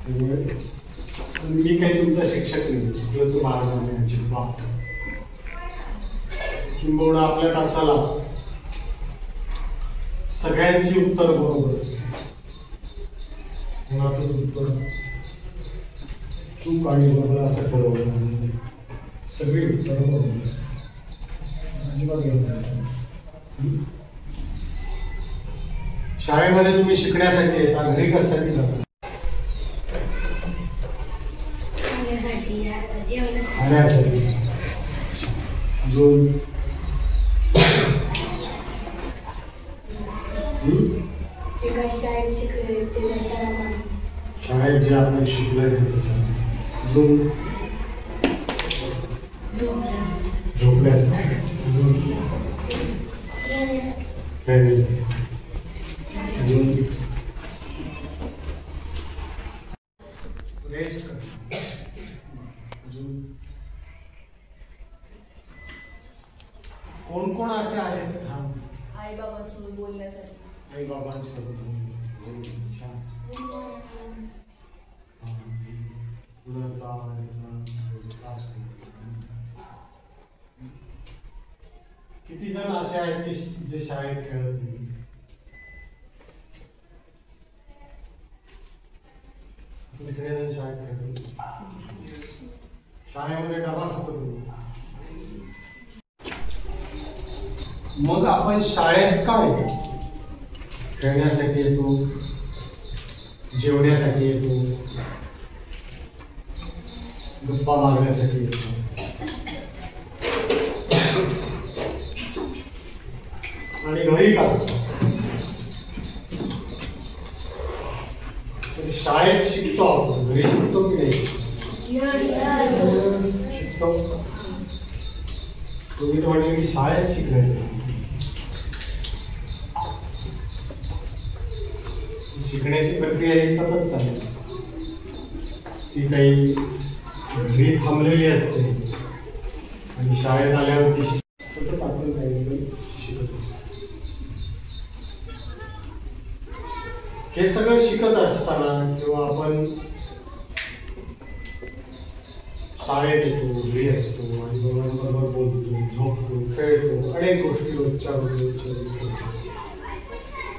मी काही तुमचा शिक्षक नाही किंवा तू मार्गदर्शनाची बाब किंबहुना आपल्या तासाला सगळ्यांची उत्तर बरोबर असते. कोणाचंच उत्तर चूक आणि बरोबर असं ठरवलं नाही. सगळी उत्तर बरोबर असते. शाळेमध्ये तुम्ही शिकण्यासाठी येता, घरी कशासाठी जाता? खाण्यासाठी. अजून शाळेत जे आपण शिकलोय त्याच्यासाठी. अजून झोपण्यासाठी. अजून रेस्ट करण्यासाठी. अजून कोण कोण असे आहेत? आई बाबांसोबत बोलण्यासाठी. आई बाबांसोबत बोलण्यासाठी. छान. किती जण असे आहेत की जे शाळेत खेळत नाही? तुम्ही सगळेजण शाळेत खेळतो. शाळेमध्ये डबा खातो. मग आपण शाळेत काय खेळण्यासाठी येतो, जेवण्यासाठी येतो, गप्पा मारण्यासाठी येतो. आणि घरी का? शाळेत शिकतो आपण, घरी शिकतो की नाही? शिकतो. तुम्ही तर म्हटले की शाळेत शिकण्यासाठी. शिकण्याची प्रक्रिया ही सतत चालू असते. ती काही घरी थांबलेली असते आणि शाळेत आल्यावरती सतत आपण काही शिकत असतो. हे सगळं शिकत असताना किंवा आपण शाळेत येतो, घरी असतो, आणि दोघांबरोबर बोलतो, झोपतो, खेळतो, अनेक गोष्टी रोजच्या करत असतो.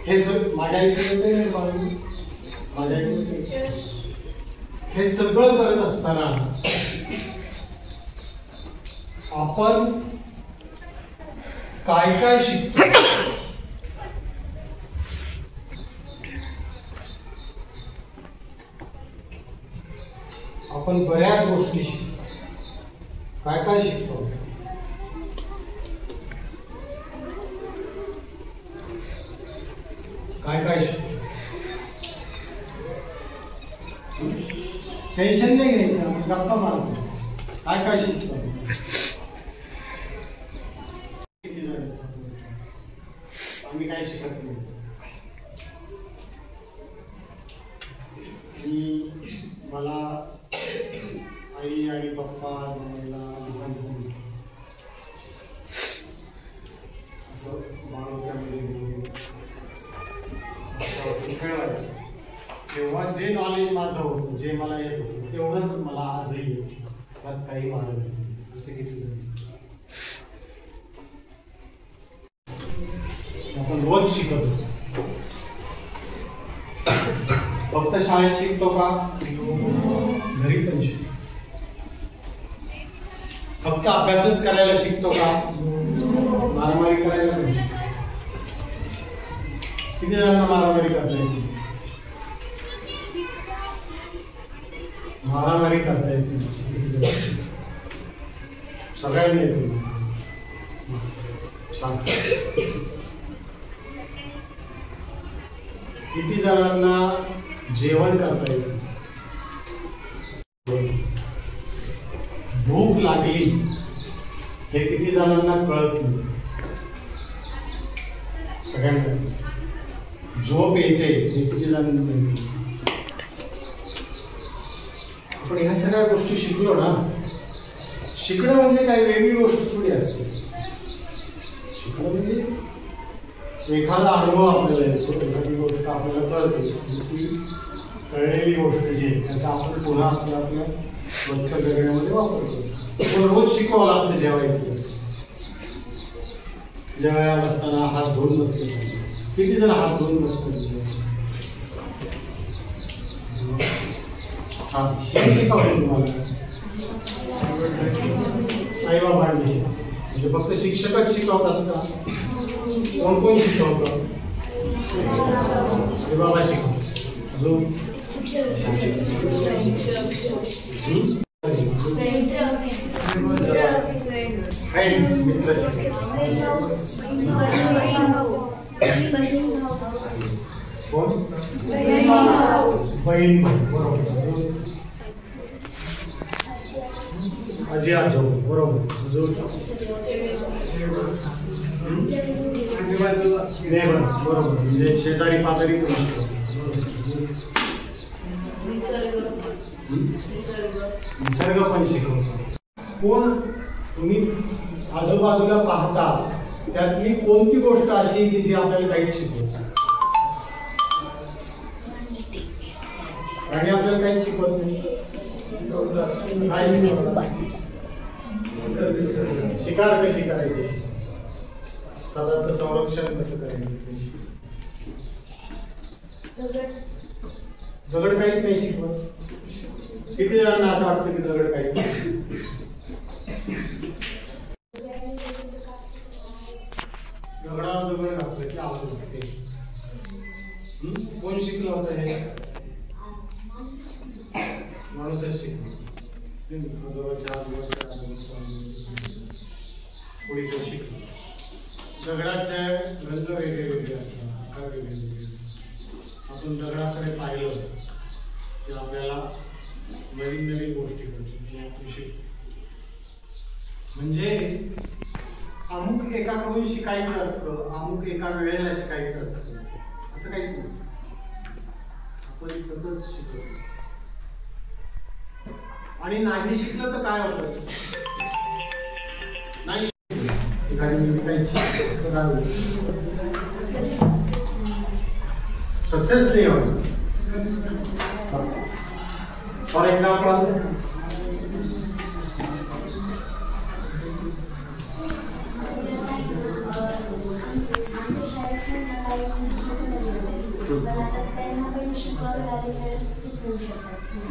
हे सगळं माझ्या हे सगळं करत असताना आपण काय काय शिकतो? आपण बऱ्याच गोष्टी शिकतो. काय काय शिकतो? काय काय शिकतो? टेन्शन नाही घ्यायचं, आपण गप्पा मारतो. काय काय शिकतो? आम्ही काय शिकत नाही. मला आई आणि पप्पा असं खेळवायचं. तेव्हा जे नॉलेज माझं होतं, जे मला येत होतं, तेवढंच मला आजही येतं. त्यात काही वाढत नाही. जसं की तुझं आपण रोज शिकत असतो. फक्त शाळेत शिकतो का? घरी पण शिकतो. फक्त अभ्यासच करायला शिकतो का? मारामारी करायला पण शिकतो. किती जणांना मारामारी करता येते? मारामारी करता येते सगळ्यांनी येते. छान. किती जणांना जेवण करता येते? भूक लागली हे किती जणांना कळत नाही? सगळ्यांना. झोप येते हे किती जणांना कळत? आपण ह्या सगळ्या गोष्टी शिकलो ना. शिकणं म्हणजे काही वेगळी गोष्ट थोडी असते. शिकणं म्हणजे एखादा अनुभव आपल्याला येतो, एखादी गोष्ट आपल्याला कळते, ती कळलेली गोष्ट जी आहे त्याचा आपण पुन्हा आपल्या रोजच्या जगण्यामध्ये वापर करतो. पण रोज शिकवावं लागतं जेवायचं कसं. जेवायला बसताना हात धुवून बसले पाहिजे. किती जण हात धुवून बसतात? शिकवलं तुम्हाला आई बाबांनी. म्हणजे फक्त शिक्षकच शिकवतात का? कोण कोण शिकवतं? आई बाबा शिकवतात. अजून फ्रेंड्स मित्र शिकवतात. कोण? बहीण भाऊ. बरोबर. आजी आजोबा. बरोबर. नेबर्स. बरोबर. म्हणजे शेजारी पाजारी पण शिकवतात. निसर्ग पण शिकवतात. कोण तुम्ही आजूबाजूला पाहता त्यातली कोणती गोष्ट अशी की जी आपल्याला काहीच शिकवत आणि आपल्याला काहीच शिकवत नाही? काय शिकवतात? शिकार कशी करायची, स्वतःचं संरक्षण कसं करायचं. दगड काहीच नाही शिकवत. किती जणांना असं वाटतं की दगड काहीच नाही? दगडावर दगड घासलं की आवाज होते. कोण शिकलं होतं हे? माणूसच शिकलो. पुढे कोण शिकलो? दगडाचे रंग वेगळे असतात, आकार वेगळे असतात. आपण दगडाकडे पाहिलं की आपल्याला नवीन नवीन गोष्टी कळतात. म्हणजे अमुक एकाकडून शिकायचं असतं, अमुक एका वेळेला शिकायचं असतं, असं काहीच नसतं. आपण सतत शिकतो. आणि नाही शिकलं तर काय होतं? नाही सक्सेस नाही होत. फॉर एक्झाम्पल,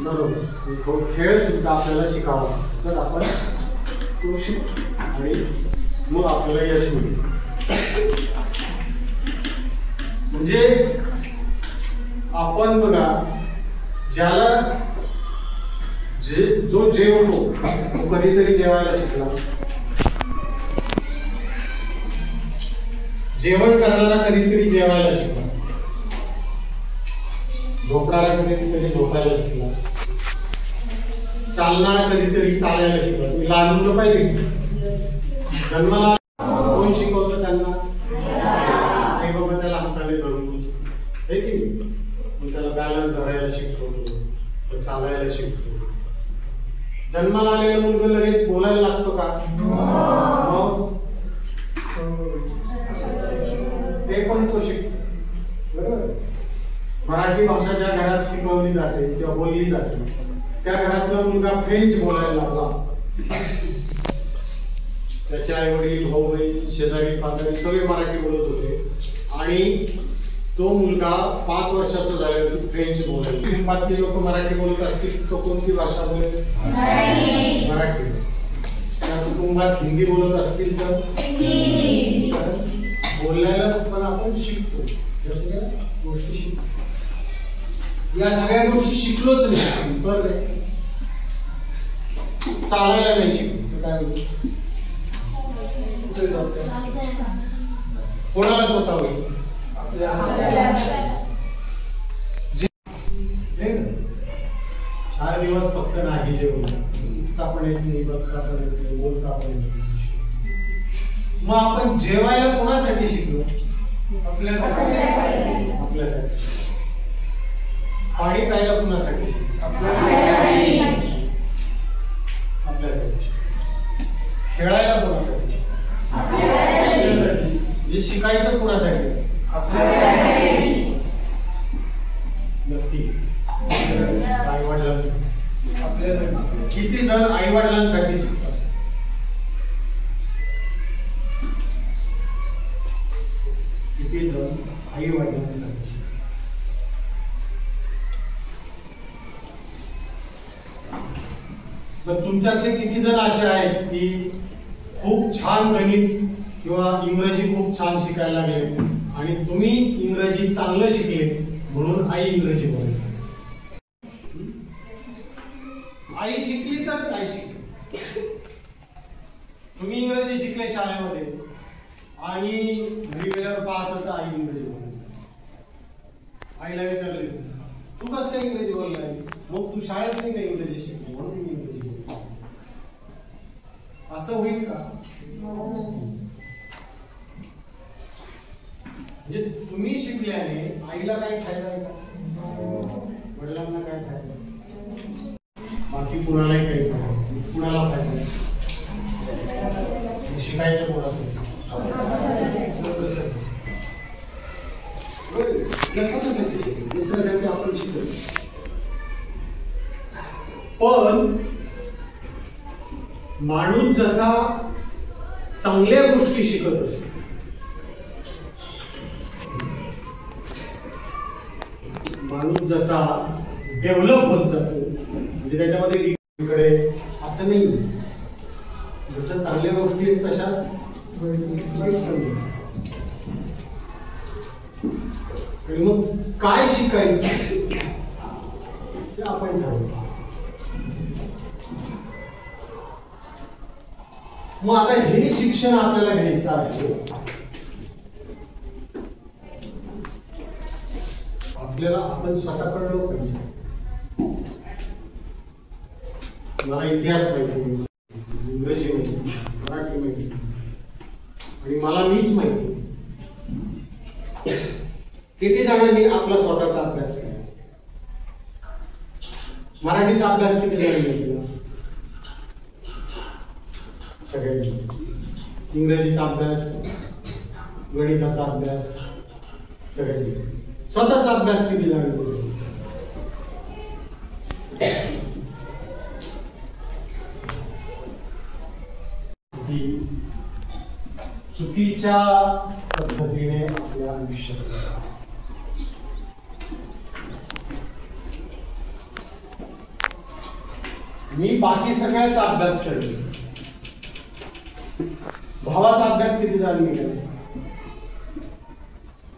बरोबर, खेळ सुद्धा आपल्याला शिकावा तर आपण तो शिकतो आणि मग आपल्याला यश मिळेल. म्हणजे आपण बघा, ज्याला जो जेवतो तो कधीतरी जेवायला शिकला. जेवण करणारा कधीतरी जेवायला शिकला. झोपणारा कधीतरी झोपायला शिकला. चालणारा कधीतरी चालायला शिकला. तुम्ही लहान मुलं पाहिजे जन्माला कोण शिकवतं त्यांना? आई बाबा त्याला हाताने धरून हे की मग त्याला बॅलन्स धरायला शिकवतो, चालायला शिकतो. जन्माला आलेलं मुलगा लगेच बोलायला लागतो का? ते पण तो शिकतो. बरोबर. मराठी भाषा ज्या घरात शिकवली जाते किंवा बोलली जाते त्या घरातला मुलगा फ्रेंच बोलायला लागला. त्याचे आई वडील, भाऊ बहीण, शेजारी पाजारी सगळे मराठी बोलत होते आणि तो मुलगा 5 वर्षाचा झाला की फ्रेंच बोलायला. कुटुंबातली लोक मराठी बोलत असतील तो कोणती भाषा बोलेल? मराठी. त्या कुटुंबात हिंदी बोलत असतील तर बोलायला पण आपण शिकतो. या सगळ्या गोष्टी शिकतो. या सगळ्या गोष्टी शिकलोच नाही तर चालायला नाही शिकलो काय होईल? कोणाला तोटा होईल? 4 दिवस फक्त नाही जेवण, उठता पण येत नाही, बसता पण येत नाही, बोलता पण येत नाही. मग आपण जेवायला कोणासाठी शिकलो? आपल्यासाठी. पाणी प्यायला कोणासाठी शिकलो? आपल्यासाठी. खेळायला कोणासाठी? जे शिकायचं कोणासाठी? नक्की किती जण आई वडिलांसाठी शिकतात? किती जण आई वडिलांसाठी शिकतात? तर तुमच्यातले किती जण असे आहेत की खूप छान गणित किंवा इंग्रजी खूप छान शिकायला लागले आणि तुम्ही इंग्रजी चांगलं शिकले म्हणून आई इंग्रजी बोलते? आई शिकली तर आई शिकली. तुम्ही इंग्रजी शिकले शाळेमध्ये आणि घरी गेल्यावर पाहत तर आई इंग्रजी बोलते. आईला विचारले तू कसं काय इंग्रजी बोललाय? मग तू शाळेत नाही का इंग्रजी शिकली म्हणून मी इंग्रजी बोलतो. असं होईल का? म्हणजे तुम्ही शिकल्याने आईला काय फायदा आहे का? वडिलांना काय फायदा? बाकी कुणालाही काही फायदा? कुणाला फायदा? शिकायचं कोणासाठी? दुसऱ्यासाठी आपण शिकतो. पण माणूस जसा चांगल्या गोष्टी शिकत असतो, माणूस जसा डेव्हलप होत जातो म्हणजे त्याच्यामध्ये इकडे असं नाही. जसं चांगल्या गोष्टी आहेत तशा आणि मग काय शिकायचं ते आपण ठरवतो. मग आता हे शिक्षण आपल्याला घ्यायचं आहे. आपल्याला आपण स्वतः कळलं पाहिजे. मला इतिहास माहिती, इंग्रजी माहिती, मराठी माहिती आणि मला मीच माहिती. किती जणांनी आपला स्वतःचा अभ्यास केला? मराठीचा अभ्यास किती जणांनी केला? सगळ्यांनी. इंग्रजीचा अभ्यास, गणिताचा अभ्यास सगळ्यांनी. स्वतःचा अभ्यास किती जणांनी केला? चुकीच्या पद्धतीने आपल्या आयुष्यात मी बाकी सगळ्याचा अभ्यास केला. भावाचा अभ्यास किती जणांनी केला?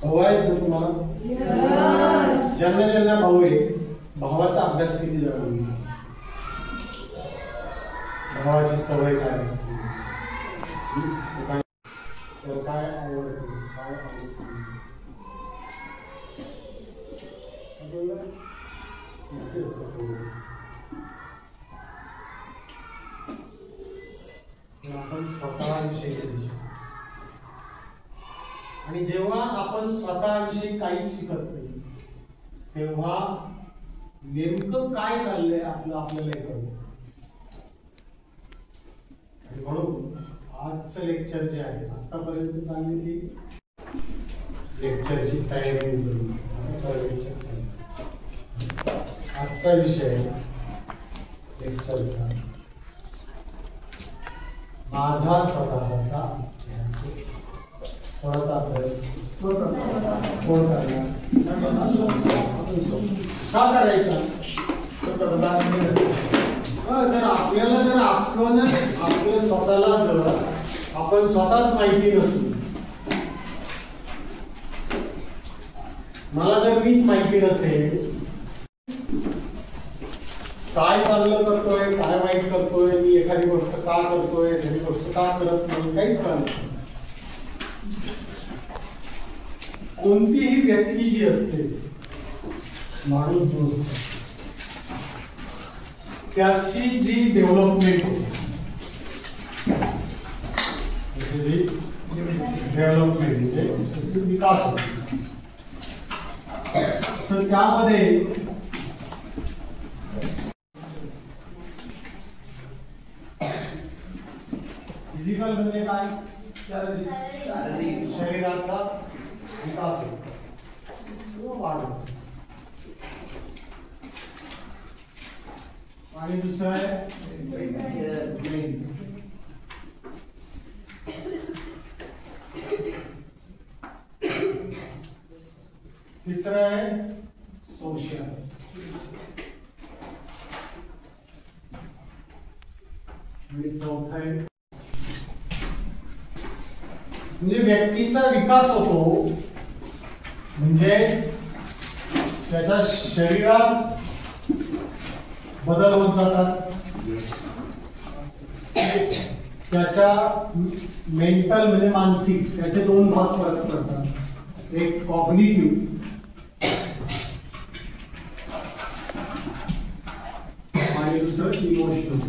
भाऊ आहेत ना तुम्हाला? ज्यांना ज्यांना भाऊ आहे भावाचा अभ्यास किती जणांनी केला? भावाची सवय काय असते, काय आवडते, काय आवडते आपण स्वतःविषयी आणि जेव्हा आपण स्वतःविषयी काहीच शिकत नाही तेव्हा नेमकं काय चाललंय आपल्याला कळतं. म्हणून आजचं लेक्चर जे आहे आतापर्यंत चाललेली लेक्चरची तयारी आजचा विषय लेक्चरचा माझा स्वतःचा अभ्यास. कोणाचा अभ्यास? कोण करणार? का करायचा? जर आपल्याला आपलं स्वतःला जर आपण स्वतःच माहिती नसू, मला जर मीच माहिती नसेल काय चांगलं करतोय काय वाईट करतोय, मी एखादी गोष्ट का करतोय एखादी गोष्ट का करत नाही, काहीच कळत नाही. कोणतीही व्यक्ती जी असते, माणूस जो असतो त्याची जी डेव्हलपमेंट होते, डेव्हलपमेंट म्हणजे त्याची विकास होतो. तर त्यामध्ये फिजिकल म्हणजे काय? शरीराचा विकास होतो, वाढ होतो. आणि दुसरं आहे brain. तिसरं आहे सोशल. आणि चौथा आहे म्हणजे व्यक्तीचा विकास होतो म्हणजे त्याच्या शरीरात बदल होत जातात, त्याच्या मेंटल म्हणजे मानसिक त्याचे दोन भाग फरक पडतात, एक कॉग्निटिव्ह आणि दुसरं इमोशनल.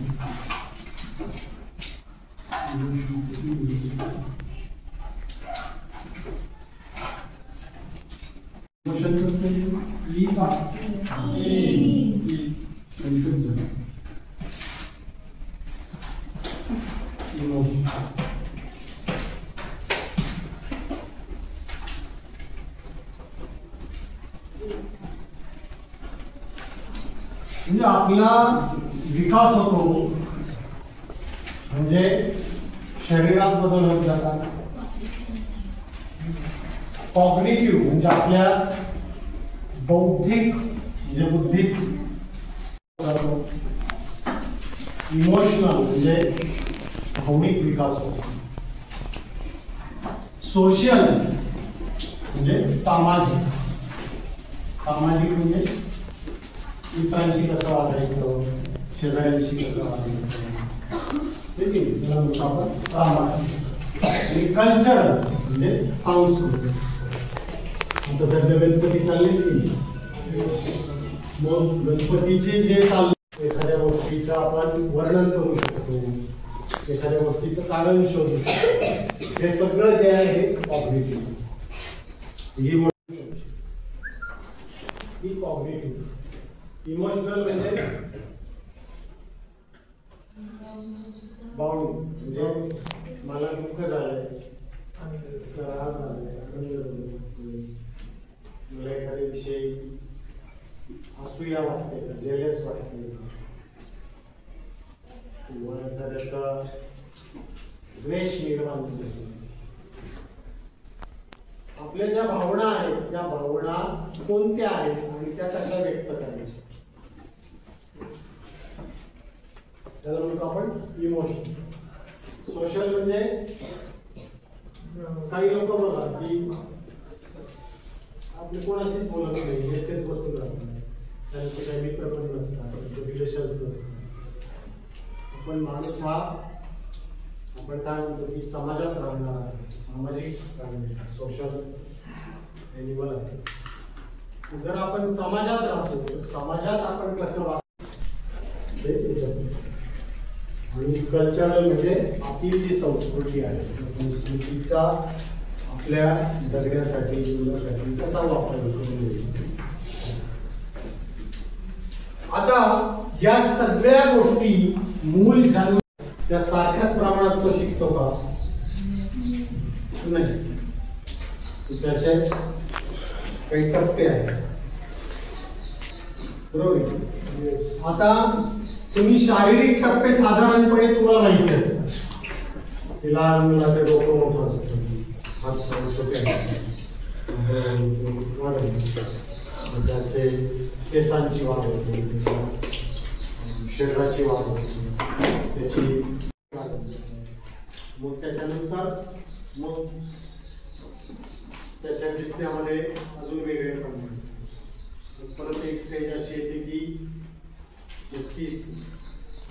इमोशनचं स्पेलिंग ई का इमोशन. म्हणजे आपला विकास होतो म्हणजे शरीरात बदल होत जातात. कॉग्निटिव्ह म्हणजे आपल्या बौद्धिक म्हणजे बुद्धिक जातो. इमोशनल म्हणजे भावनिक विकास होतो. सोशल म्हणजे सामाजिक. सामाजिक म्हणजे मित्रांशी कसं वागायचं, शेजाऱ्यांशी कसं वागायचं, ठीक आहे, त्याला म्हणतो आपण सामाजिक. आणि कल्चर म्हणजे सांस्कृतिक. आता सध्या गणपती चालले की मग गणपतीचे जे चालले एखाद्या गोष्टीचं आपण वर्णन करू शकतो, एखाद्या गोष्टीचं कारण शोधू शकतो. हे सगळं जे आहे हे कॉग्निटिव्ह. ही कॉग्निटिव्ह. इमोशनल म्हणजे भावनिक म्हणजे मला दुःख झालंय, राग आलाय, आनंद झालाय, मला एखाद्या विषयी असूया वाटते, जेलस वाटते किंवा एखाद्याचा द्वेष निर्माण होतो. आपल्या ज्या भावना आहेत त्या भावना कोणत्या आहेत आणि त्या कशा व्यक्त करायच्या त्याला म्हणतो आपण इमोशन. सोशल म्हणजे काही लोक बघा की आपले कोणाशीच बोलत नाही, एकटेच बसून राहतात, त्यांचे काही मित्र पण नसतात, त्यांचे रिलेशन्स नसतात. पण माणूस हा आपण काय म्हणतो की समाजात राहणार आहे, सामाजिक प्राणी, सोशल एनिमल आहे. जर आपण समाजात राहतो, समाजात आपण कसं वागतो आणि कल्चरल म्हणजे आपली जी संस्कृती आहे त्या संस्कृतीचा आपल्या जगण्यासाठी जीवनासाठी कसा वापर करून घ्यायचा. आता या सगळ्या गोष्टी मूल जन्म त्या सारख्याच प्रमाणात तो शिकतो का? नाही. त्याचे काही टप्पे आहेत, बरोबर. आता तुम्ही शारीरिक टप्पे साधारणपणे तुम्हाला माहिती असतात. लहान मुलाचं डोकं मोठं असतं, हात पाय छोटे असतात, त्याचे केसांची वाढ होते, त्याच्या शरीराची वाढ होते, त्याची मग त्याच्यानंतर मग त्याच्या दिसण्यामध्ये अजून वेगळे पण परत एक स्टेज अशी येते की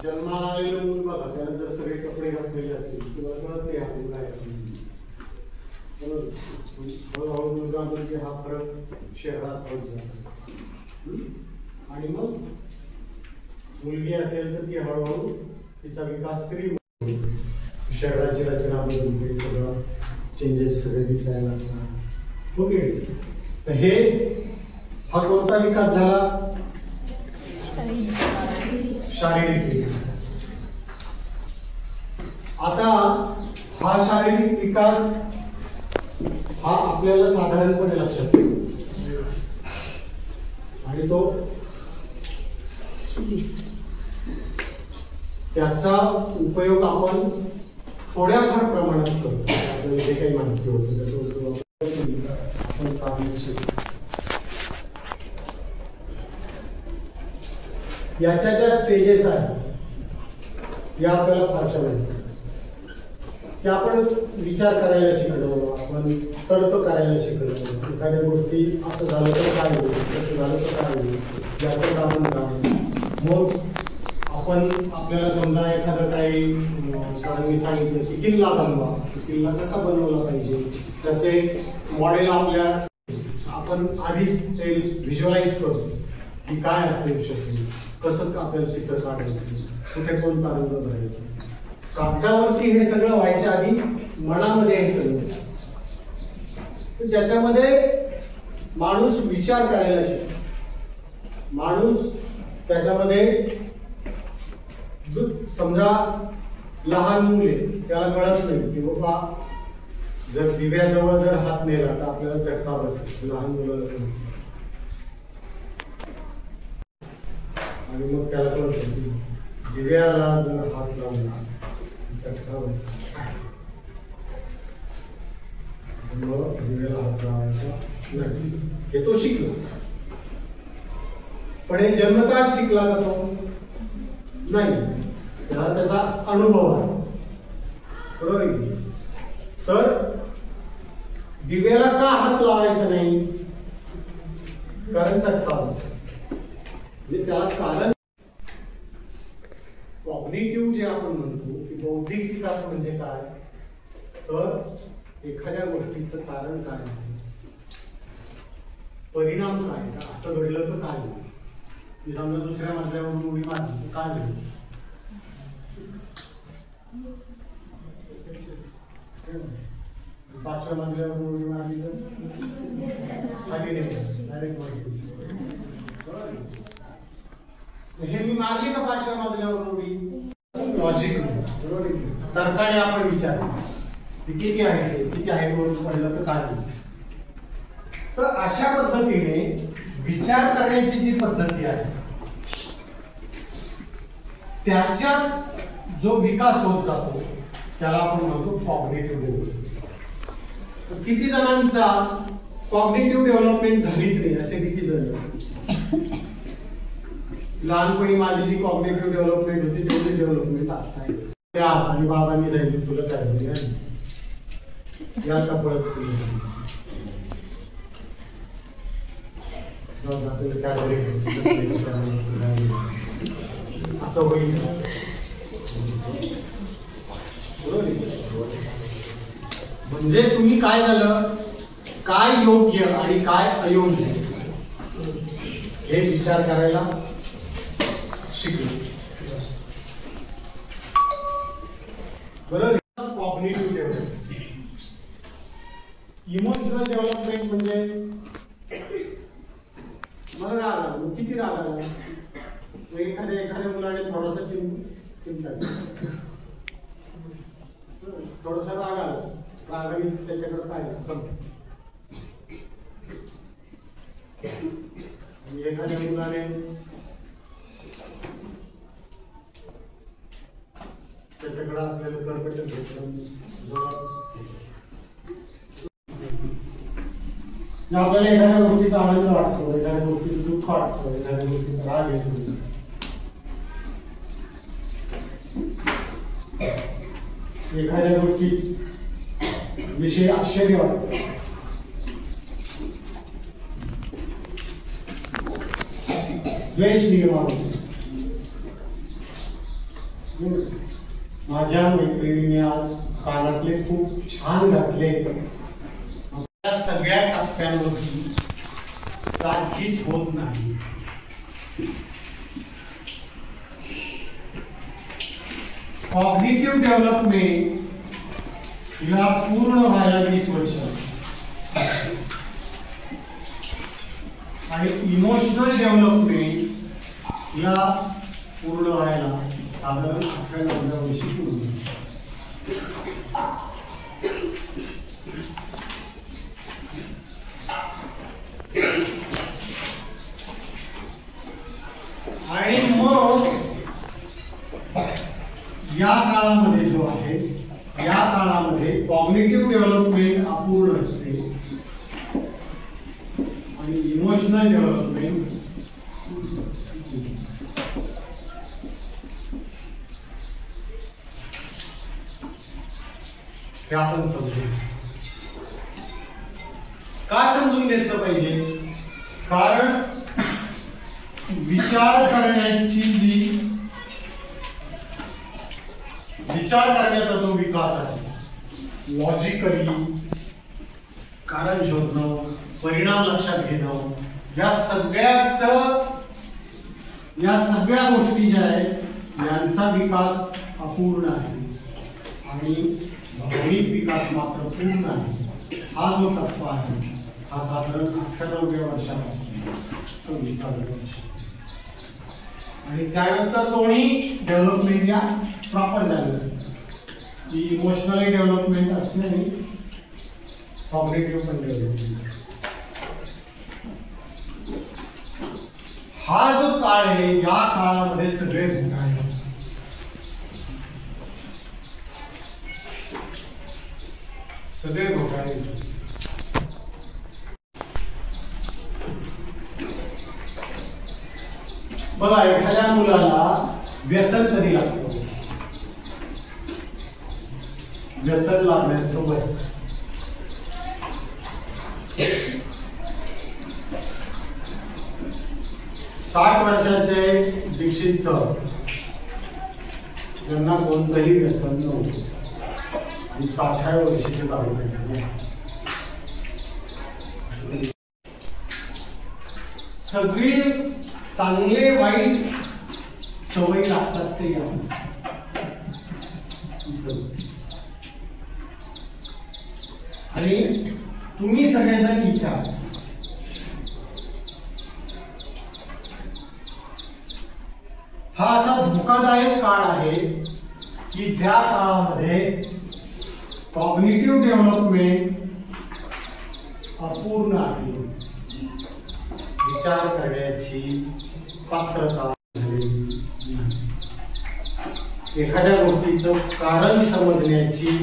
जन्माला आलेलं मूल बघा, त्याला जर सगळे कपडे घातलेले असतील किंवा कळत नाही आपण काय हळूहळू मुलगा मुलगी हा फरक शहरात होत जातो. आणि मग मुलगी असेल तर ती हळूहळू तिचा विकास स्त्री शहराची रचना बदलते, सगळं चेंजेस सगळे दिसायला लागतात. ओके. तर हे हा कोणता विकास झाला? शारीरिक विकास. आता हा शारीरिक विकास हा आपल्याला साधारणपणे लक्षात येतो आणि तो त्याचा उपयोग आपण थोड्याफार प्रमाणात करतो. आपल्याला जे काही माहिती होतं त्याचा उपयोग आपण काम शिकतो. याच्या ज्या स्टेजेस आहेत या आपल्याला फारशा माहिती की आपण विचार करायला शिकलो, आपण तर्क करायला शिकलो. एखाद्या गोष्टी असं झालं तर काय होईल, तसं झालं तर काय होईल, याचं कारण काय. मग आपण आपल्याला समजा एखादं काही सरांनी सांगितलं की किल्ला बनवा, किल्ला कसा बनवला पाहिजे त्याचे मॉडेल आपल्या आपण आधीच ते व्हिज्युअलाइज करतो की काय असेल शकेल, कसं आपल्याला चित्र काढायचं, कुठे कोणता रंग भरायचा. कागदावरती हे सगळं व्हायच्या आधी मनामध्ये हे सगळं, ज्याच्यामध्ये माणूस विचार करायला शिकतो. माणूस त्याच्यामध्ये समजा लहान मुले त्याला कळत नाही की बाबा जर दिव्याजवळ जर हात नेला तर आपल्याला झटका बसेल. लहान मुलाला आणि मग त्याला कळत की दिव्याला जर हात लावला झटका बसेल. मग दिव्याला हात लावायचा नाही हे तो शिकला. पण हे जन्मताच शिकला का तो नाही, त्याला त्याचा अनुभव आहे. बरोबर. तर दिव्याला का हात लावायचा नाही, कारण चटका बसेल. म्हणजे त्याला कारण कॉग्निटिव्ह जे आपण म्हणतो की बौद्धिक विकास म्हणजे काय, तर एखाद्या गोष्टीचं कारण काय आहे, परिणाम काय, असं घडलं तर काय होईल. मी समजा दुसऱ्या मजल्यावरून उडी मारली तर काय होईल, पाचव्या मजल्यावरून उडी मारली तर खाली नाही डायरेक्ट वरती. हे मी मारली का पाचव्या मजल्यावरून उडी, लॉजिक बरोबर तर्काने आपण विचार किती आहे, किती हाईट वरून पडलं तर काय होईल. तर अशा पद्धतीने विचार करण्याची जी पद्धती आहे त्याच्यात जो विकास होत जातो त्याला आपण म्हणतो कॉग्निटिव्ह डेव्हलपमेंट. किती जणांचा कॉग्निटिव्ह डेव्हलपमेंट झालीच नाही असे किती जण. लहानपणी माझी जी कॉग्निटिव्ह डेव्हलपमेंट होती तेवढी डेव्हलपमेंट आता आहे. त्या आणि बाबांनी सांगितलं तुला काय या कपडत असं होईल. म्हणजे तुम्ही काय झालं, काय योग्य आणि काय अयोग्य हे विचार करायला शिकलो. बरोबर. कॉग्निटिव्ह डेव्हलपमेंट, इमोशनल डेव्हलपमेंट म्हणजे मला राग आला, किती राग आला, एखाद्या मुलाने थोडासा चिमटा थोडासा राग आला, रागाने त्याच्याकडे पाहिजे समजा. एखाद्या मुलाने त्याच्याकडे असलेलं करपटन घेतलं. आपल्याला एखाद्या गोष्टीचा आनंद वाटतो, एखाद्या गोष्टीचं दुःख वाटतं, एखाद्या गोष्टीचा राग येतो, एखाद्या गोष्टी विषयी आश्चर्य वाटतं. द्वेष निर्माण होतो. माझ्या मैत्रिणीने आज कानातले खूप छान घातले. त्या सगळ्या टप्प्यांवरती सारखीच होत नाही. कॉग्निटिव्ह डेव्हलपमेंट हिला पूर्ण व्हायला 20 वर्ष आणि इमोशनल डेव्हलपमेंट हिला पूर्ण व्हायला साधारण 11-12 वर्षी पूर्ण. आणि मग या काळामध्ये जो आहे, या काळामध्ये कॉग्निटिव्ह डेव्हलपमेंट अपूर्ण असते आणि इमोशनल डेव्हलपमेंट हे आपण समजून, का समजून घेतलं पाहिजे? कारण विचार करण्याचा जो विकास आहे, लॉजिकली कारण शोधणं, परिणाम लक्षात घेणं, या सगळ्या गोष्टी ज्या आहेत यांचा विकास अपूर्ण आहे आणि भावनिक विकास मात्र पूर्ण आहे. हा जो टप्पा आहे हा साधारण 18व्या वर्षापासून तो 20व्या वर्ष आणि त्यानंतर दोन्ही डेव्हलपमेंट या प्रॉपर झालेल्या असतात. इमोशनली डेव्हलपमेंट असणे आणि कॉग्निटिव्ह पण डेव्हलपमेंट. हा जो काळ आहे या काळामध्ये सगळे घोटाळे, सगळे घोटाळे. बघा, एखाद्या मुलाला व्यसन कधी लागतं? व्यसन लागण्याचं वय 60 वर्षाचे दीक्षित सर यांना कोणतंही व्यसन नव्हतं आणि 60व्या वर्षी ते दारू पिले. सगळी चांगले वाईट सवयी लागतात ते या. आणि तुम्ही सगळेजण इथे आहात. हा असा धोकादायक काळ आहे की ज्या काळामध्ये कॉग्निटिव्ह डेव्हलपमेंट अपूर्ण आहे, विचार करण्याची पात्रता झालेली नाही, एखाद्या गोष्टीचं कारण समजण्याची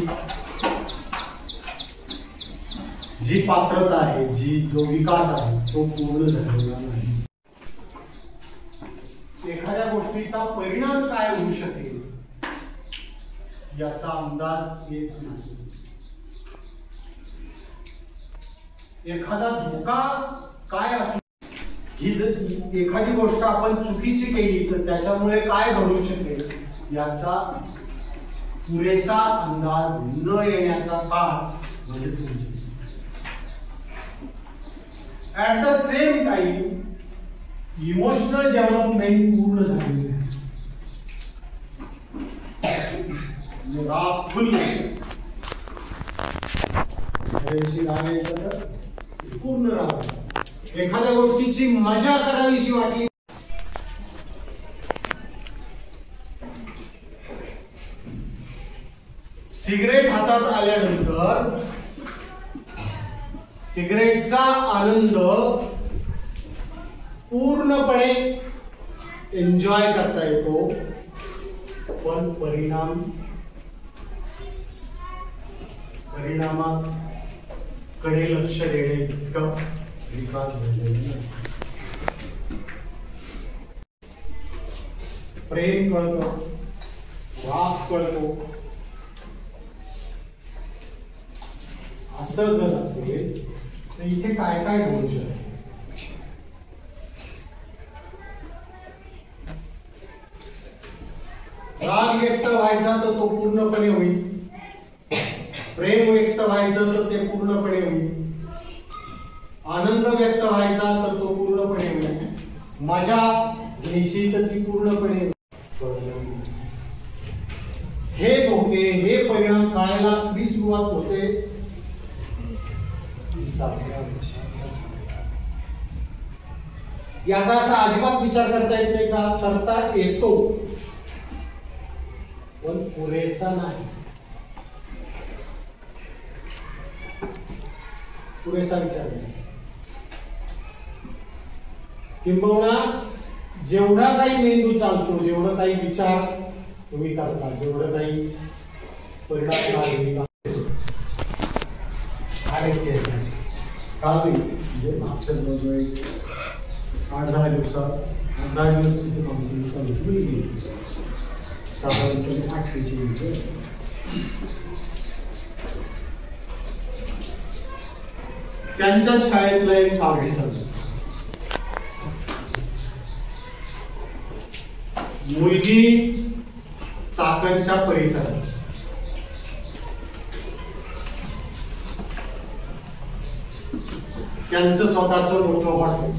जी पात्रता आहे, जो विकास आहे तो पूर्ण झालेला नाही. एखाद्या गोष्टीचा परिणाम काय होऊ शकेल याचा अंदाज येत नाही. एखादा धोका काय असू, ही जर एखादी गोष्ट आपण चुकीची केली तर त्याच्यामुळे काय घडू शकेल याचा पुरेसा अंदाज न येण्याचा काळ म्हणजे तुमचा. At the same time emotional development पूर्ण झालेली आहे. पूर्ण राहा. एखाद्या गोष्टीची मजा करावीशी वाटली, सिगरेट हातात आल्यानंतर सिगरेटचा आनंद पूर्णपणे एन्जॉय करता येतो, पण परिणामाकडे लक्ष देणे इतकं विकास झालेलं नाही. प्रेम कळतं, राग कळतो. असं जर असेल तर इथे काय काय घडू शकतं? राग व्यक्त व्हायचा तर तो पूर्णपणे होईल, प्रेम व्यक्त व्हायचं तर ते पूर्णपणे होईल, आनंद व्यक्त व्हायचा तर तो पूर्णपणे होईल, मजा घ्यायची तर ती पूर्णपणे. हे धोके, हे परिणाम कळायला कधी सुरुवात होते? 20व्या वर्षात. याचा आता अजिबात विचार करता येत नाही का? करता येतो, पण पुरेसा नाही. पुरेसा विचार नाही. किंबहुना जेवढा काही मेंदू चालतो, जेवढा काही विचार तुम्ही करता जेवढं काही परिणाम काल म्हणजे मागच्या जवळजवळ 8-10 दिवसात 10 दिवस तिचं काउन्सिलिंग चालू होती. साधारणपणे 8ची म्हणजे त्यांच्या शाळेतला एक कावडी चालू. मुलगी चाकणच्या परिसरात त्यांचं स्वतःचं मोठं हॉटेल,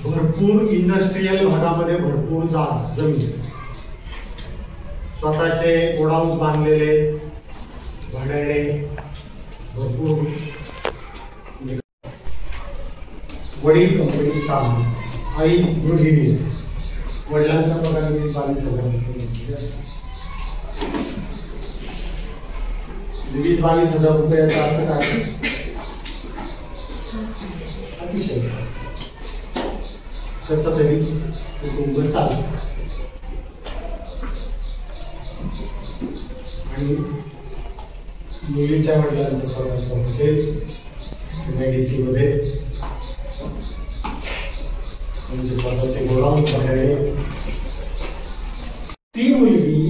भरपूर इंडस्ट्रीयल भागामध्ये भरपूर जमीन, स्वतःचे गोडाऊन्स बांधलेले, भाड्याने भरपूर. वडील कंपनीत काम, आई गृहिणी, वडिलांचा पगार 20-22 हजार रुपयाचा अर्थ काय? अतिशय कसं तरी कुटुंब चालतं. आणि मुलीच्या वडिलांचं स्वतःचं हॉटेल MIDC मध्ये, म्हणजे स्वतःचे गोडाऊन वगैरे. ती मुलगी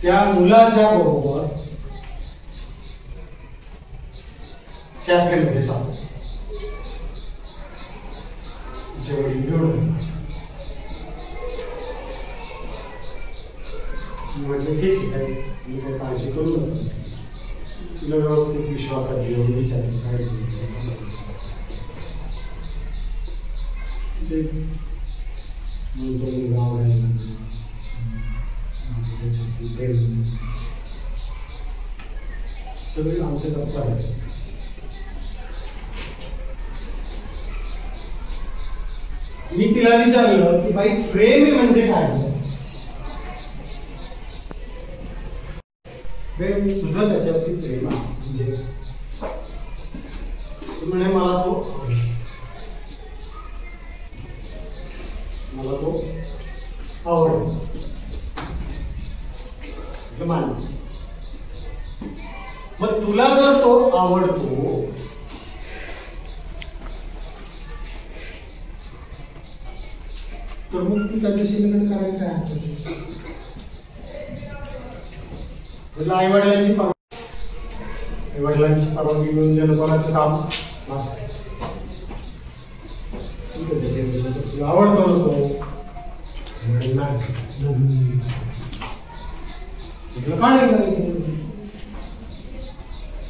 त्या मुलाच्या बरोबर कॅफेमध्ये जातो. तिचे वडील मिळून म्हणजे ठीक आहे, मी काही काळजी करू नका, तिला व्यवस्थित विश्वासात घेऊन विचारेल काय सगळे आमचे गप्पा आहे. मी तिला विचारलं की बाई प्रेम म्हणजे काय? प्रेम तुझं त्याच्यावरती प्रेम म्हणजे म्हणे मला तो आवडतो. मग तुला जर तो आवडतो तर मग तू त्याच्याशी लग्न करायला काय हरकत? तुला आईवडिलांची परवानगी मिळून देणं कोणाचं काम? तुला आवडतो तो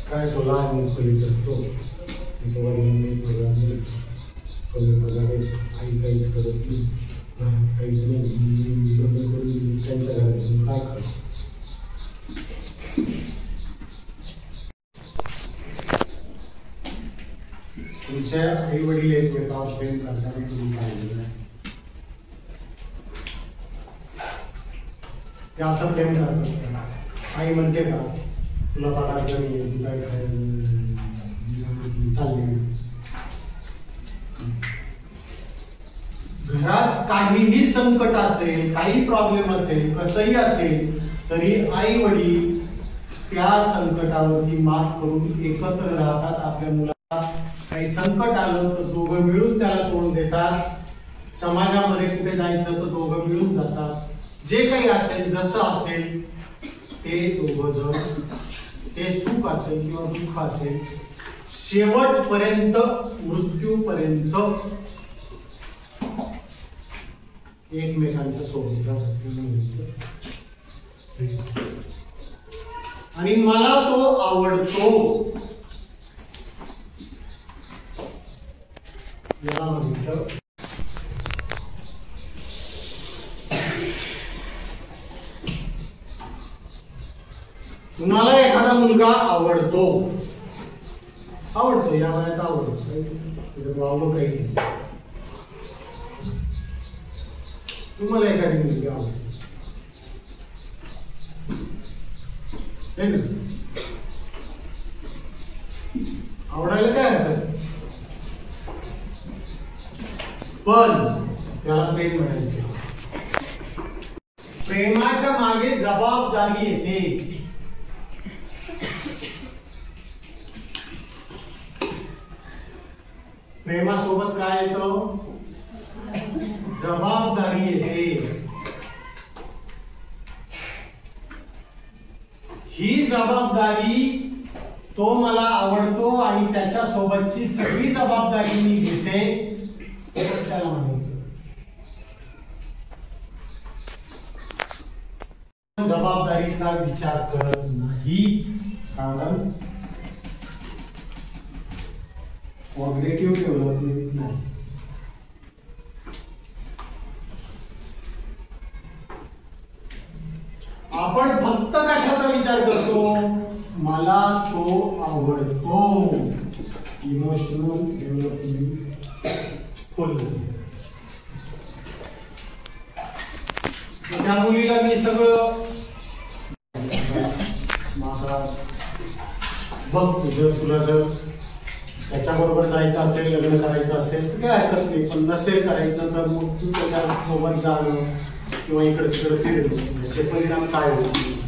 काय तो लहान मुली करतो, तिच्या वडिलांनी कमी पगार, आई काहीच करत नाही, काहीच नाही, लग्न करून त्यांच्या घरातून काय करतो. तुमच्या आई वडील एकमेकावर प्रेम करताना तुम्ही पाहिलेलं आहे. ते असं प्रेम करतात. आई म्हणते का तुला पगार कमी आहे, तू काय चालले. घरात काहीही संकट असेल, काही प्रॉब्लेम असेल, कसंही असेल तरी आई वडील त्या संकटावरती मात करून एकत्र राहतात. आपल्या मुलाला काही संकट आलं तर दोघं मिळून त्याला तोंड देतात. समाजामध्ये कुठे जायचं तर दोघं मिळून जातात. जे काही असेल, जसं असेल ते दोघं जण, ते सुख असेल किंवा दुःख असेल, शेवटपर्यंत मृत्यूपर्यंत एकमेकांच्या सोबत राहतात. आणि मला तो आवडतो याला म्हणायचं तुम्हाला एखादा मुलगा आवडतो या वयात आवडतो, वावलं काहीच नाही. तुम्हाला एखादी मुलगी आवडते, आवडायला काय हरकत? पण त्याला प्रेम म्हणायचं. प्रेमाच्या मागे जबाबदारी येते. प्रेमासोबत काय येतं? जबाबदारी येते. ही जबाबदारी तो मला आवडतो आणि त्याच्या सोबतची सगळी जबाबदारी मी घेते, त्याला म्हणायचं. जबाबदारीचा विचार करत नाही, कारण कॉग्निटिव्ह डेव्हलपमेंट नाही. आपण फक्त कशाचा विचार करतो? मला तो आवडतो. इमोशनल डेव्हलपमेंट फुल. त्या मुलीला मी सगळं बघ, तुला जर त्याच्याबरोबर जायचं असेल, लग्न करायचं असेल तर काय हरकत नाही, पण नसेल करायचं तर मग तू त्याच्या सोबत जाणं किंवा इकडे तिकडे फिरणं याचे परिणाम काय होतील?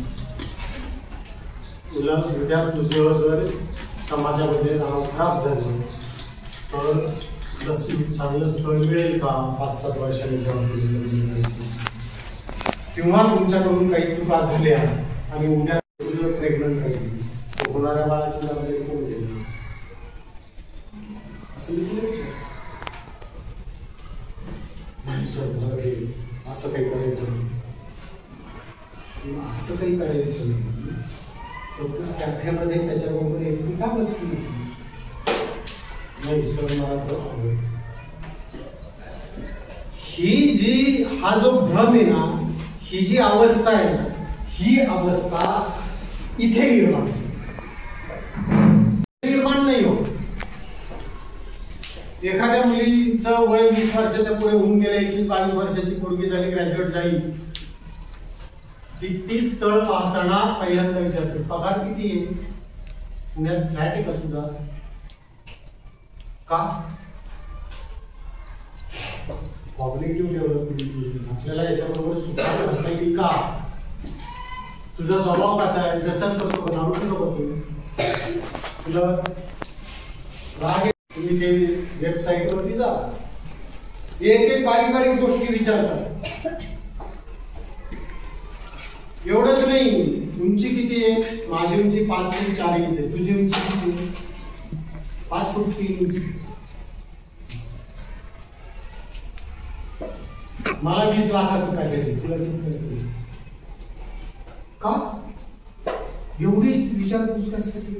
तुला उद्या तुझं जर समाजामध्ये नाव खराब झालं तर चांगलं स्थळ मिळेल का 5-7 वर्षांनी? किंवा तुमच्याकडून काही चुका झाल्या आणि उद्या तुझं प्रेग्नंट राहिली, होणाऱ्या बाळाची जबाबदारी कोण घेईल? असं मी तुला विचार. नाही सर, असं काही करायचं नाही, असं काही करायचं नाही. कॅफेमध्ये त्याच्याबरोबर एकटी का बसली? नाही सर, मला तर आवडतं. ही जी हा जो भ्रम आहे ना, ही जी अवस्था आहे ना, ही अवस्था इथे निर्माण नाही होत. एखाद्या मुलीचं वय 20 वर्षाच्या पुढे होऊन गेलं, 21-22 वर्षाची पोरगी झाली, ग्रॅज्युएट झाली, ती स्थळ पाहताना पहिल्यांदा विचारते पगार किती आहे, पुण्यात फ्लॅट आहे का तुझा? का? Cognitive development. आपल्याला याच्याबरोबर सुद्धा करता येईल का? तुझा स्वभाव कसा आहे? व्यसन करतो का? नावडू नको तुला राग. तुम्ही ते वेबसाईट वरती जा, एक बारीक गोष्टी विचारतात. एवढंच नाही, उंची किती आहे? माझी उंची 5 फूट 4 इंच आहे. तुझी उंची किती? 5 फूट 3 इंच. मला 20 लाखाचं पॅकेज आहे, तुला किती? का एवढी विचारपूस कशासाठी?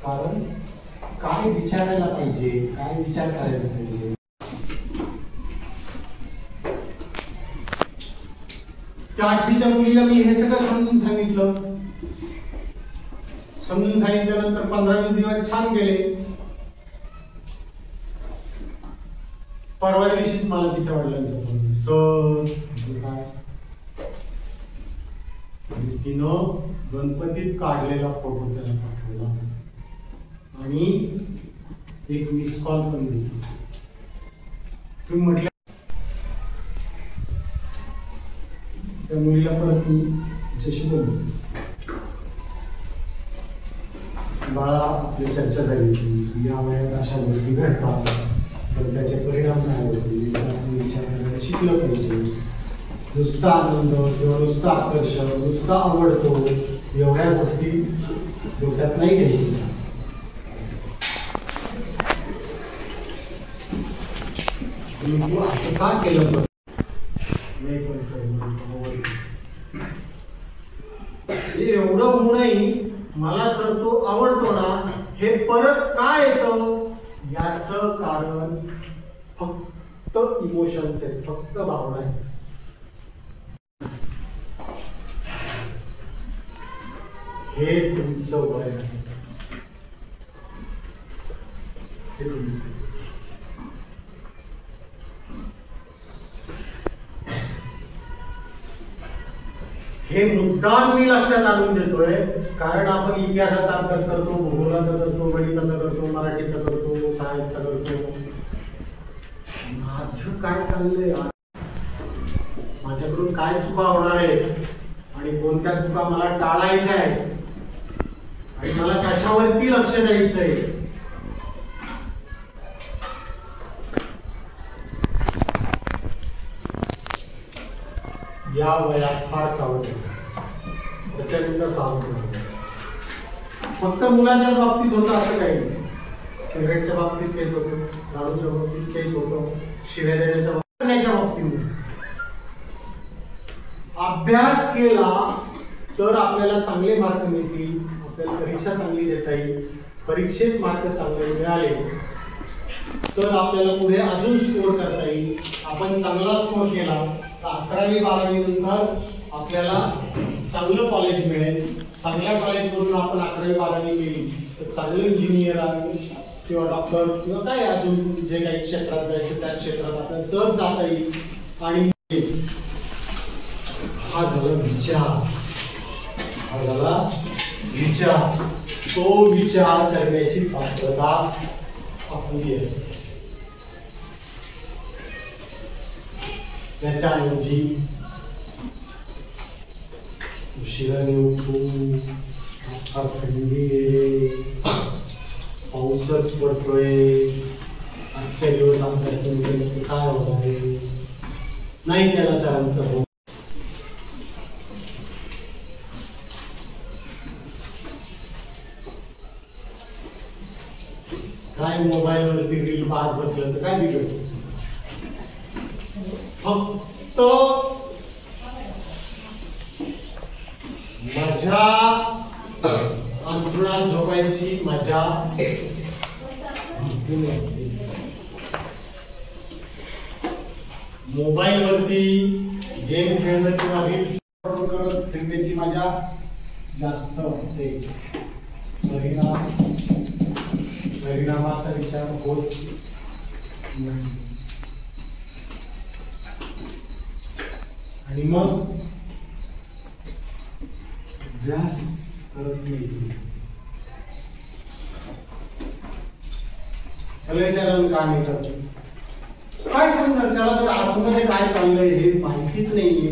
कारण काय विचारायला पाहिजे, काय विचार करायला पाहिजे. त्या 8वीच्या मुलीला मी हे सगळं समजून सांगितलं. समजून सांगितल्यानंतर 15-20 दिवस छान गेले. परवा दिवशीच मला तिच्या वडिलांचं फोन, सर काय तिनं गणपतीत काढलेला फोटो त्याला पाठवला आणि एक मिस कॉल पण दिला. तुम्ही म्हटलं त्या मुलीला परत तू तिच्याशी बोल, बाळा आपली चर्चा झाली की या वयात अशा गोष्टी घडतात, तर त्याचे परिणाम काय होतील आपण विचार करायला शिकलं पाहिजे. नुसता आनंद किंवा नुसतं आकर्षण, नुसता आवडतो एवढ्या गोष्टी डोक्यात नाही घ्यायची. तू असं का केलं? नाही पण सर एवढं होऊनही मला सर तो आवडतो ना, हे परत काय येतं? याचं कारण फक्त इमोशन्स आहेत, फक्त भावना आहेत. हे तुमचं वय आहे, हे तुमचं. हे मुद्दाम मी लक्षात आणून देतोय, कारण आपण इतिहासाचा अभ्यास करतो, भूगोलाचा करतो, गणिताचा करतो, मराठीचा करतो, सायन्सचा करतो. माझं काय चाललंय, माझ्याकडून काय चुका होणार आहे आणि कोणत्या चुका मला टाळायच्या आहेत आणि मला कशावरती लक्ष द्यायचंय. या वयात फार सावध प्रचंड सावध. फक्त मुलाच्या बाबतीत होतं असं काही नाही. सिगरेटच्या बाबतीत तेच होतं, दारूच्या बाबतीत तेच होतं, शिव्या देण्याच्या बाबतीत. अभ्यास केला तर आपल्याला चांगले मार्क मिळतील, आपल्याला परीक्षा चांगली देता येईल. परीक्षेत मार्क चांगले मिळाले तर आपल्याला पुढे अजून स्कोर करता येईल. आपण चांगला स्कोर केला तर 11वी 12वी नंतर आपल्याला चांगलं कॉलेज मिळेल. चांगल्या कॉलेजमधून आपण 11वी 12वी केली तर चांगलं इंजिनियर किंवा डॉक्टर किंवा काय अजून जे काही क्षेत्रात जायचं त्या क्षेत्रात आपल्याला सहज जाता येईल. आणि हा झाला विचार, हा झाला विचार. तो विचार करण्याची पात्रता आपली आहे. त्याच्याऐवजी उशिराने उठून थंडी गेले, पाऊसच पडतोय, आजच्या दिवस आमच्या काय होणार आहे नाही त्याला सरांचं काय मोबाईल वरती रील पाहत बसलं तर काय बिघडत. फक्त मजा अंथरुणात झोपायची मजा मोबाईल वरती गेम खेळणं किंवा रील्स करत फिरण्याची मजा जास्त वाटते. परिणामाचा विचार होत नाही. आणि मग अभ्यास करत नाही. त्याला विचारायला का नाही करतो, काय समजणार त्याला तर आतमध्ये काय चाललंय हे माहितीच नाहीये,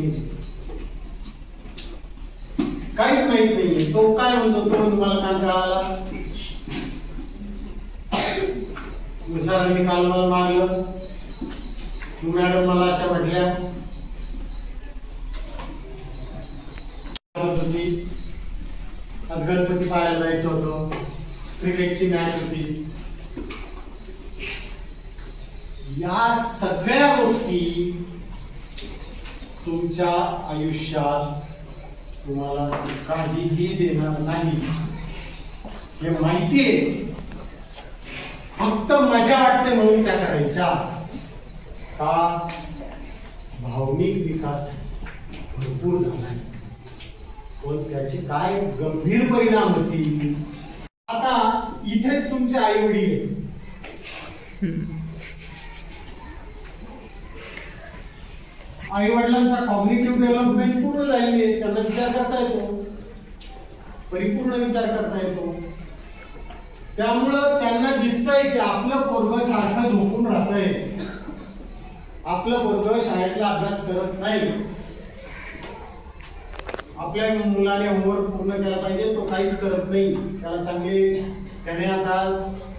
काहीच माहित नाहीये. तो काय म्हणतो, तो तुम्हाला कंटाळा आला, सरांनी काल मला मारलं, मॅडम मला अशा म्हटल्या, आज गणपती पाहायला जायचं होतं, क्रिकेटची मॅच होती. या सगळ्या गोष्टी तुमच्या आयुष्यात तुम्हाला काहीही देणार नाही हे माहितीये. फक्त मजा वाटते म्हणून त्या करायच्या का भावनिक विकास भरपूर झाला, पण त्याचे काय गंभीर परिणाम होतील. आता इथेच तुमचे आई वडील, आई वडिलांचा कॉग्निटिव्ह डेव्हलपमेंट पूर्ण झालेली आहे, त्यांना विचार करता येतो, परिपूर्ण विचार करता येतो. त्यामुळं त्यांना दिसतंय की आपलं पोरगं सारखं झोपून राहतंय, आपलं पोरगं शाळेतला अभ्यास करत नाही, आपल्या मुलाने होमवर्क पूर्ण केला पाहिजे, तो काहीच करत नाही, त्याला चांगले त्याने आता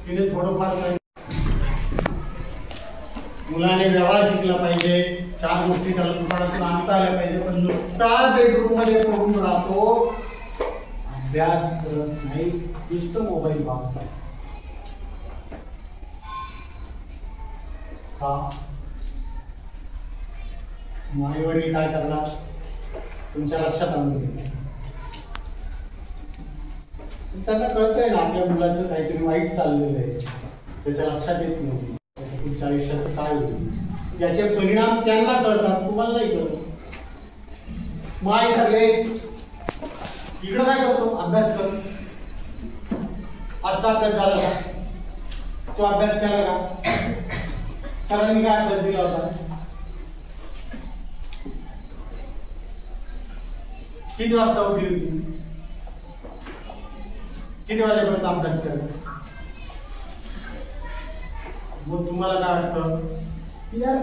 तिने थोडंफार मुलाने व्यवहार शिकला पाहिजे, 4 गोष्टी त्याला दुकानातून आणता आल्या पाहिजे. पण नुसता बेडरूम मध्ये पडून राहतो, अभ्यास करत नाही, नुसतं मोबाईल पाहतो. आई वडील काय करणार तुमच्या लक्षात आणून देतात. त्यांना कळतंय ना आपल्या मुलाचं काहीतरी वाईट चाललेलं आहे, त्याच्या लक्षात येत नाही तुमच्या आयुष्याचं काय होईल, याचे परिणाम त्यांना कळतात, तुम्हाला नाही कळत. माय सगळे इकडं काय करतो, अभ्यास कर, आजचा अभ्यास झाला का, तो अभ्यास केला का, सरांनी काय अभ्यास दिला होता, किती वाजता उठली होती, किती वाजेपर्यंत अभ्यास केला. मग तुम्हाला काय वाटतं यार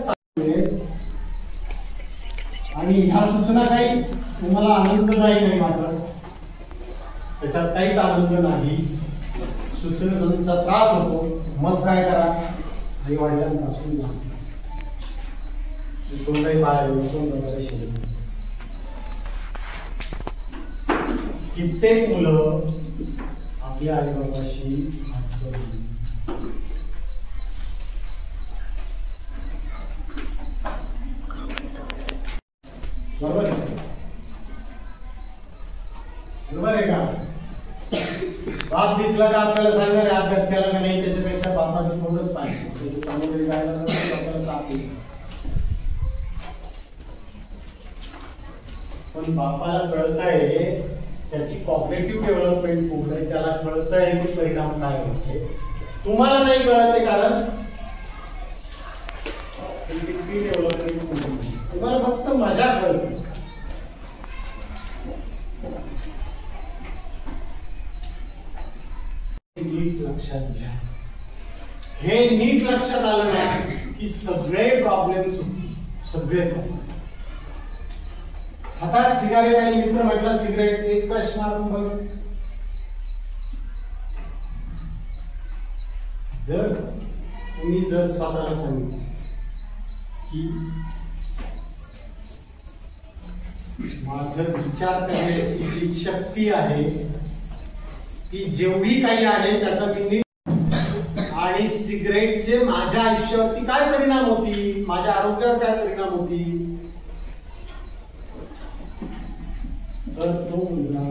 आणि ह्या सूचना काही तुम्हाला आनंददायी नाही वाटत, त्याच्यात काहीच आनंद नाही, सूचनेचा त्रास होतो, मग काय करा, आई वडिलांपासून कोणताही कित्येक मुलं आपल्या आई बाबाशी बरोबर आहे का? बाप दिसला का आपल्याला सांगणार अभ्यास केला का नाही, त्याच्यापेक्षा बापाचं थोडंच पाहिजे, सामग्री काय पण बापाला कळतंय त्याची कॉग्निटिव्ह डेव्हलपमेंट खूप आहे, त्याला कळतंय की परिणाम काय होते, तुम्हाला नाही कळत कारण डेव्हलपमेंट तुम्हाला फक्त मजा कळते. नीट लक्षात घ्या, हे नीट लक्षात आलं ना की सगळे प्रॉब्लेम सगळे हातात सिगारेट आणि मित्र म्हटलं सिगरेट एक कश मारून बघ, जर तुम्ही जर स्वतःला सांगितलं की माझं विचार करण्याची जी शक्ती आहे ती जेवढी काही आहे त्याचा मी आणि सिगरेटचे माझ्या आयुष्यावरती काय परिणाम होती, माझ्या आरोग्यावर काय परिणाम होती, तर तो मुलगा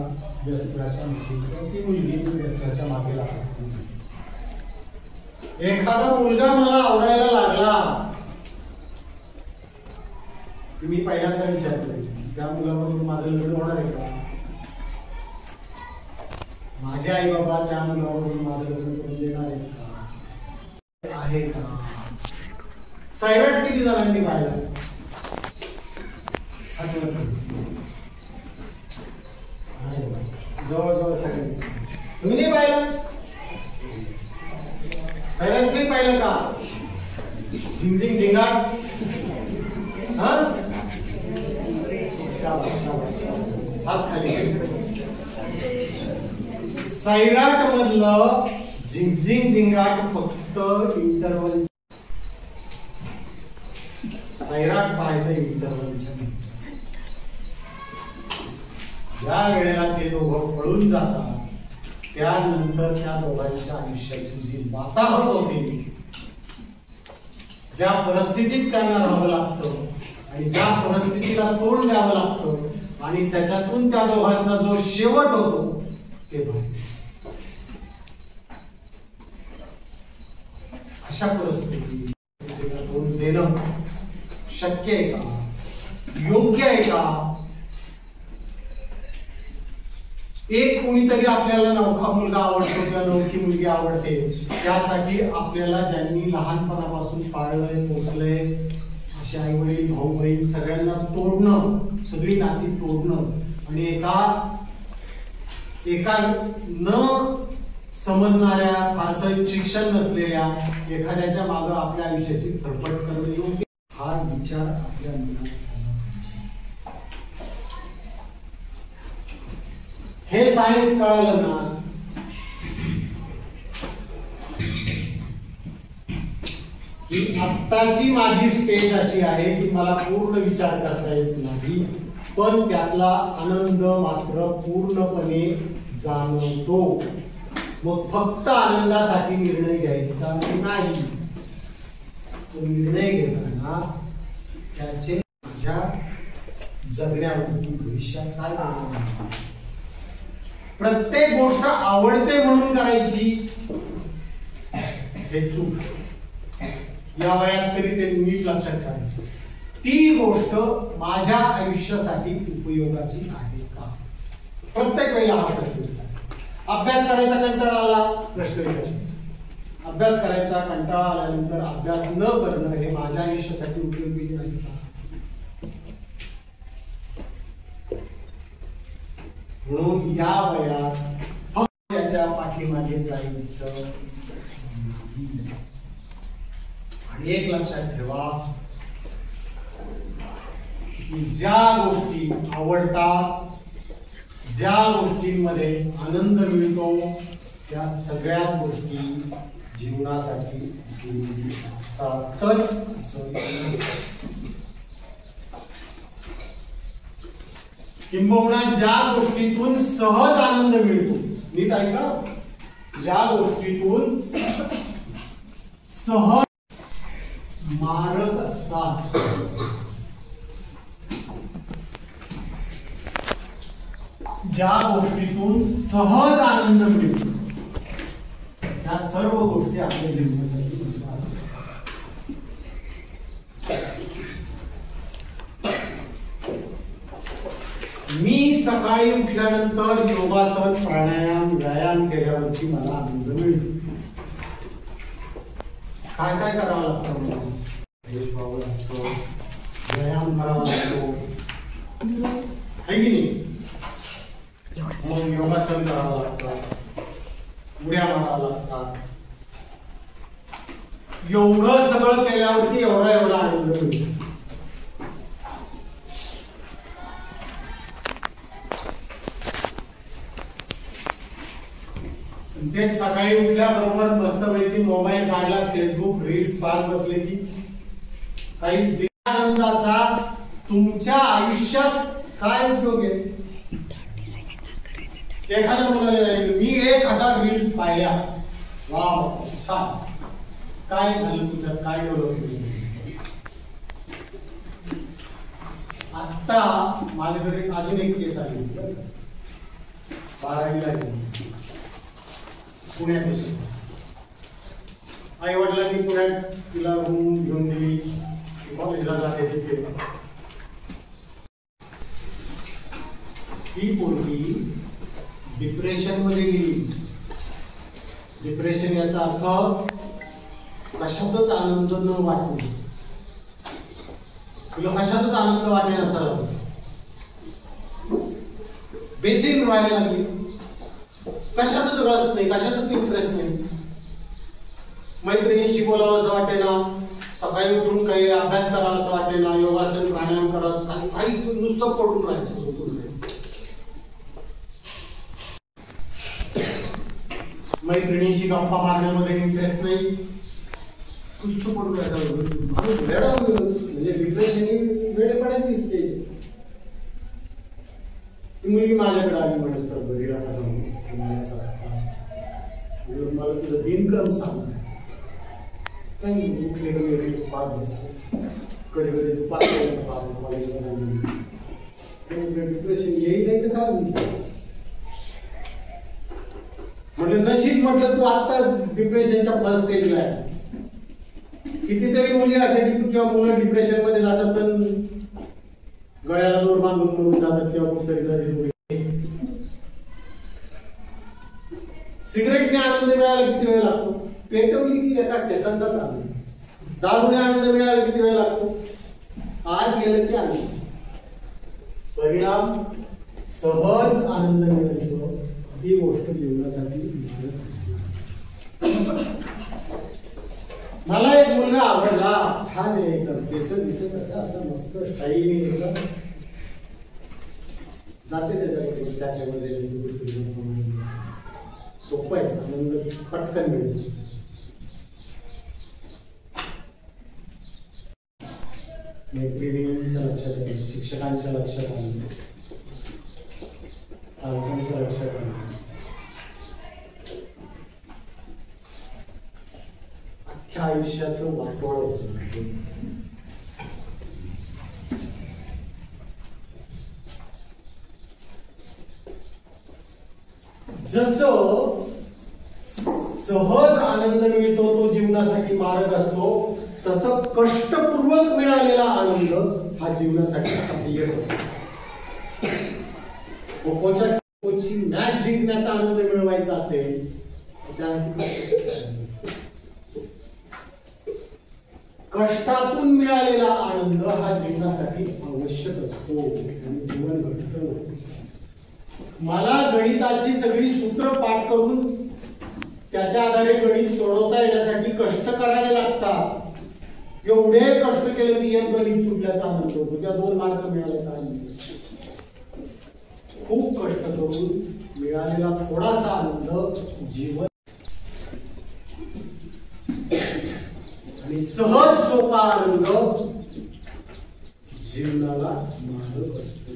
व्यसनाच्या मागे, ती मुलगी व्यसनाच्या मागे लागते. एखादा मुलगा मला आवडायला लागला, मी पहिल्यांदा विचारतो त्या मुलाबरोबर माझं लग्न होणार आहे का, माझे आई बाबा त्या मुलाबरोबर माझं लग्न करून देणार आहे का? सैराट किती जणांनी पाहिलं? जवळजवळ सगळे. तुम्ही नाही पाहिलं? सैराट नाही पाहिलं का? झिंग झिंग झिंगाट, हात खाली. सैराट मधलं झिंग झिंगाट फक्त इंटरवल, सैराट पाहायचं इंटरवलच्या. ज्या वेळेला ते दोघं पळून जातात त्यानंतर त्या दोघांच्या आयुष्याची जी वाताहत होती, ज्या परिस्थितीत त्यांना राहावं लागतं आणि ज्या परिस्थितीला तोंड द्यावं लागतं आणि त्याच्यातून त्या दोघांचा जो शेवट होतो ते अशा परिस्थितीला तोंड देणं शक्य आहे का, योग्य आहे का? एक कोणीतरी आपल्याला नवखा मुलगा आवडतो किंवा नवखी मुलगी आवडते, त्यासाठी आपल्याला ज्यांनी लहानपणापासून पाळलंय पोसलंय असे आई वडील भाऊ बहीण सगळ्यांना तोडणं, सगळी नाती तोडणं आणि एका न समजणाऱ्या फारसं शिक्षण नसलेल्या एखाद्याच्या मागे आपल्या आयुष्याची धडपड करणं योग्य, हा विचार आपल्या मनात. हे सायन्स कळालं ना की आत्ताची माझी स्टेज अशी आहे की मला पूर्ण विचार करता येत नाही, पण त्यातला आनंद मात्र पूर्णपणे जाणवतो. मग फक्त आनंदासाठी निर्णय घ्यायचा नाही, तो निर्णय घेताना त्याचे माझ्या जगण्यावरती भविष्यात काय परिणाम. प्रत्येक गोष्ट आवडते म्हणून करायची हे चूक. या वयात तरी ते नीट लक्षात ठेवायचं, ती गोष्ट माझ्या आयुष्यासाठी उपयोगाची आहे का. प्रत्येक वेळेला हा प्रश्न विचारायचा. अभ्यास करायचा कंटाळा आला, प्रश्न विचारायचा. अभ्यास करायचा कंटाळा आल्यानंतर अभ्यास न करणं हे माझ्या आयुष्यासाठी उपयोगी आहे का. म्हणून या वयात फक्त त्याच्या पाठीमागे जायचं आणि एक लक्षात ठेवा की ज्या गोष्टी आवडतात, ज्या गोष्टींमध्ये आनंद मिळतो, त्या सगळ्या गोष्टी जीवनासाठी उपयोगी असतातच असं नाही. किंबहुना ज्या गोष्टीतून सहज आनंद मिळतो, नीट ऐका, ज्या गोष्टीतून सहज मारक असतात, ज्या गोष्टीतून सहज आनंद मिळतो, त्या सर्व गोष्टी आपल्या जीवनासाठी मी सकाळी उठल्यानंतर योगासन, प्राणायाम, व्यायाम केल्यावरती मला आनंद मिळतो. काय काय करावं लागतं मला? फ्रेश व्हावं लागतं, व्यायाम करावा लागतो, है की नाही? मग योगासन करावं लागतं, उड्या मारावं लागतात. एवढं सगळं केल्यावरती एवढा आनंद मिळतो. तेच सकाळी उठल्याबरोबर मस्तपैकी मोबाईल काढला, फेसबुक रील्स पाहत बसले की काही आनंदाचा तुमच्या आयुष्यात काय उपयोग आहे? एखाद्या मुलाला मी 1000 रील्स पाहिल्या, वाव छान, काय झालं तुझ्यात, काय डेव्हलप केलं? आता माझ्याकडे अजून एक केस आली, 12वीला पुण्यात. आई वडिलांनी पुण्यात तिला रूम घेऊन दिली, कॉलेजला जाते तिथे. ही पोरगी डिप्रेशन मध्ये गेली. डिप्रेशन याचा अर्थ कशातच आनंद न वाटणे. तुला कशातच आनंद वाटेना, चला बेचैन व्हायला लागली, कशातच रस नाही, कशातच इंटरेस्ट नाही. मैत्रिणींशी बोलावं असं वाटे ना, सकाळी उठून काही अभ्यास करावा असं वाटे ना, योगासन प्राणायाम करावं, काही नुसतं पडून राहायचं, झोपून राहायचं. मैत्रिणींशी गप्पा मारण्यामध्ये इंटरेस्ट नाही, नुसतं पडून राहायचं. म्हणजे डिप्रेशन वेळेपणाची स्टेज. मुलगी माझ्याकडे आली, म्हणजे सर घरीला मला तुझं दिनक्रम सांग. काही उठले कमी रील्स पाहत बसते, कधी कधी दुपारपर्यंत कॉलेजला. डिप्रेशन येईल नाही तर काय म्हटलं, नशीब म्हटलं तू आता डिप्रेशनच्या फर्स्ट स्टेजला आहे. कितीतरी मुली अशा किंवा मुलं डिप्रेशन मध्ये जातात, पण गळ्याला दोर बांधून म्हणून जातात किंवा कुठतरी नदी. सिगरेटने आनंद मिळाला किती वेळ लागतो? पेटवली की एका सेकंदात आनंद. दारूने आनंद मिळाला किती वेळ लागतो? आज गेलं की आनंद. परिणाम सहज आनंद मिळतो, ही गोष्ट जीवनासाठी. मला एक मुलगा आवडला, छान आहे, एकदम केस दिसत असं मस्त स्टाईलने एकदम. जाते त्याच्यामध्ये सोपं आहे, आनंद पटकन मिळतो. मैत्रिणींच्या लक्षात आलं, शिक्षकांच्या लक्षात आलं, पालकांच्या लक्षात आलं. अख्ख्या आयुष्याचं वाटोळ होतं. जसं सहज आनंद मिळतो तो जीवनासाठी मार्ग असतो, तसं कष्टपूर्वक मिळालेला आनंद हा जीवनासाठी सहाय्यक असतो. खो-खोची मॅच जिंकण्याचा आनंद मिळवायचा असेल कष्टातून मिळालेला आनंद हा जीवनासाठी आवश्यक असतो आणि जीवन घडतं. मला गणिताची सगळी सूत्र पाठ करून त्याच्या आधारे गणित सोडवता येण्यासाठी कष्ट करावे लागतात. एवढे कष्ट केले की एक गणित सुटल्याचा आनंद होतो, त्या 2 मार्क मिळाल्याचा आनंद, खूप कष्ट करून मिळालेला थोडासा आनंद जीवन आणि सहज सोपा आनंद जीवनाला मार्ग असतो.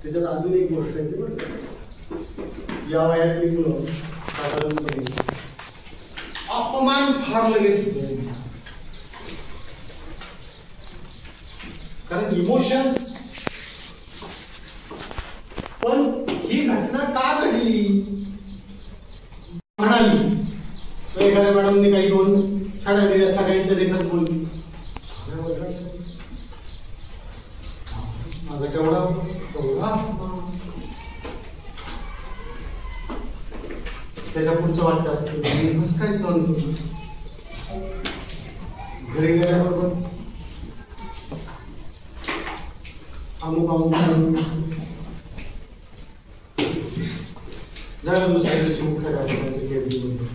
त्याच्यात अजून एक गोष्ट आहे, बरं या वयातली मुलं साधारणपणे अपमान फार लगेच होतो त्यांचा, कारण इमोशन्स. पण ही घटना का घडली म्हणाली तर एखाद्या मॅडमने काही 2 छड्या दिल्या, सगळ्यांच्या देखत बोलली, माझा केवढा त्याच्या पुढचं वाक्य असतं बस काय सहन करतो. घरी गेल्याबरोबर अमुक झालं दुसऱ्या दिवशी मुख्याध्यापकांच्या केबिनमध्ये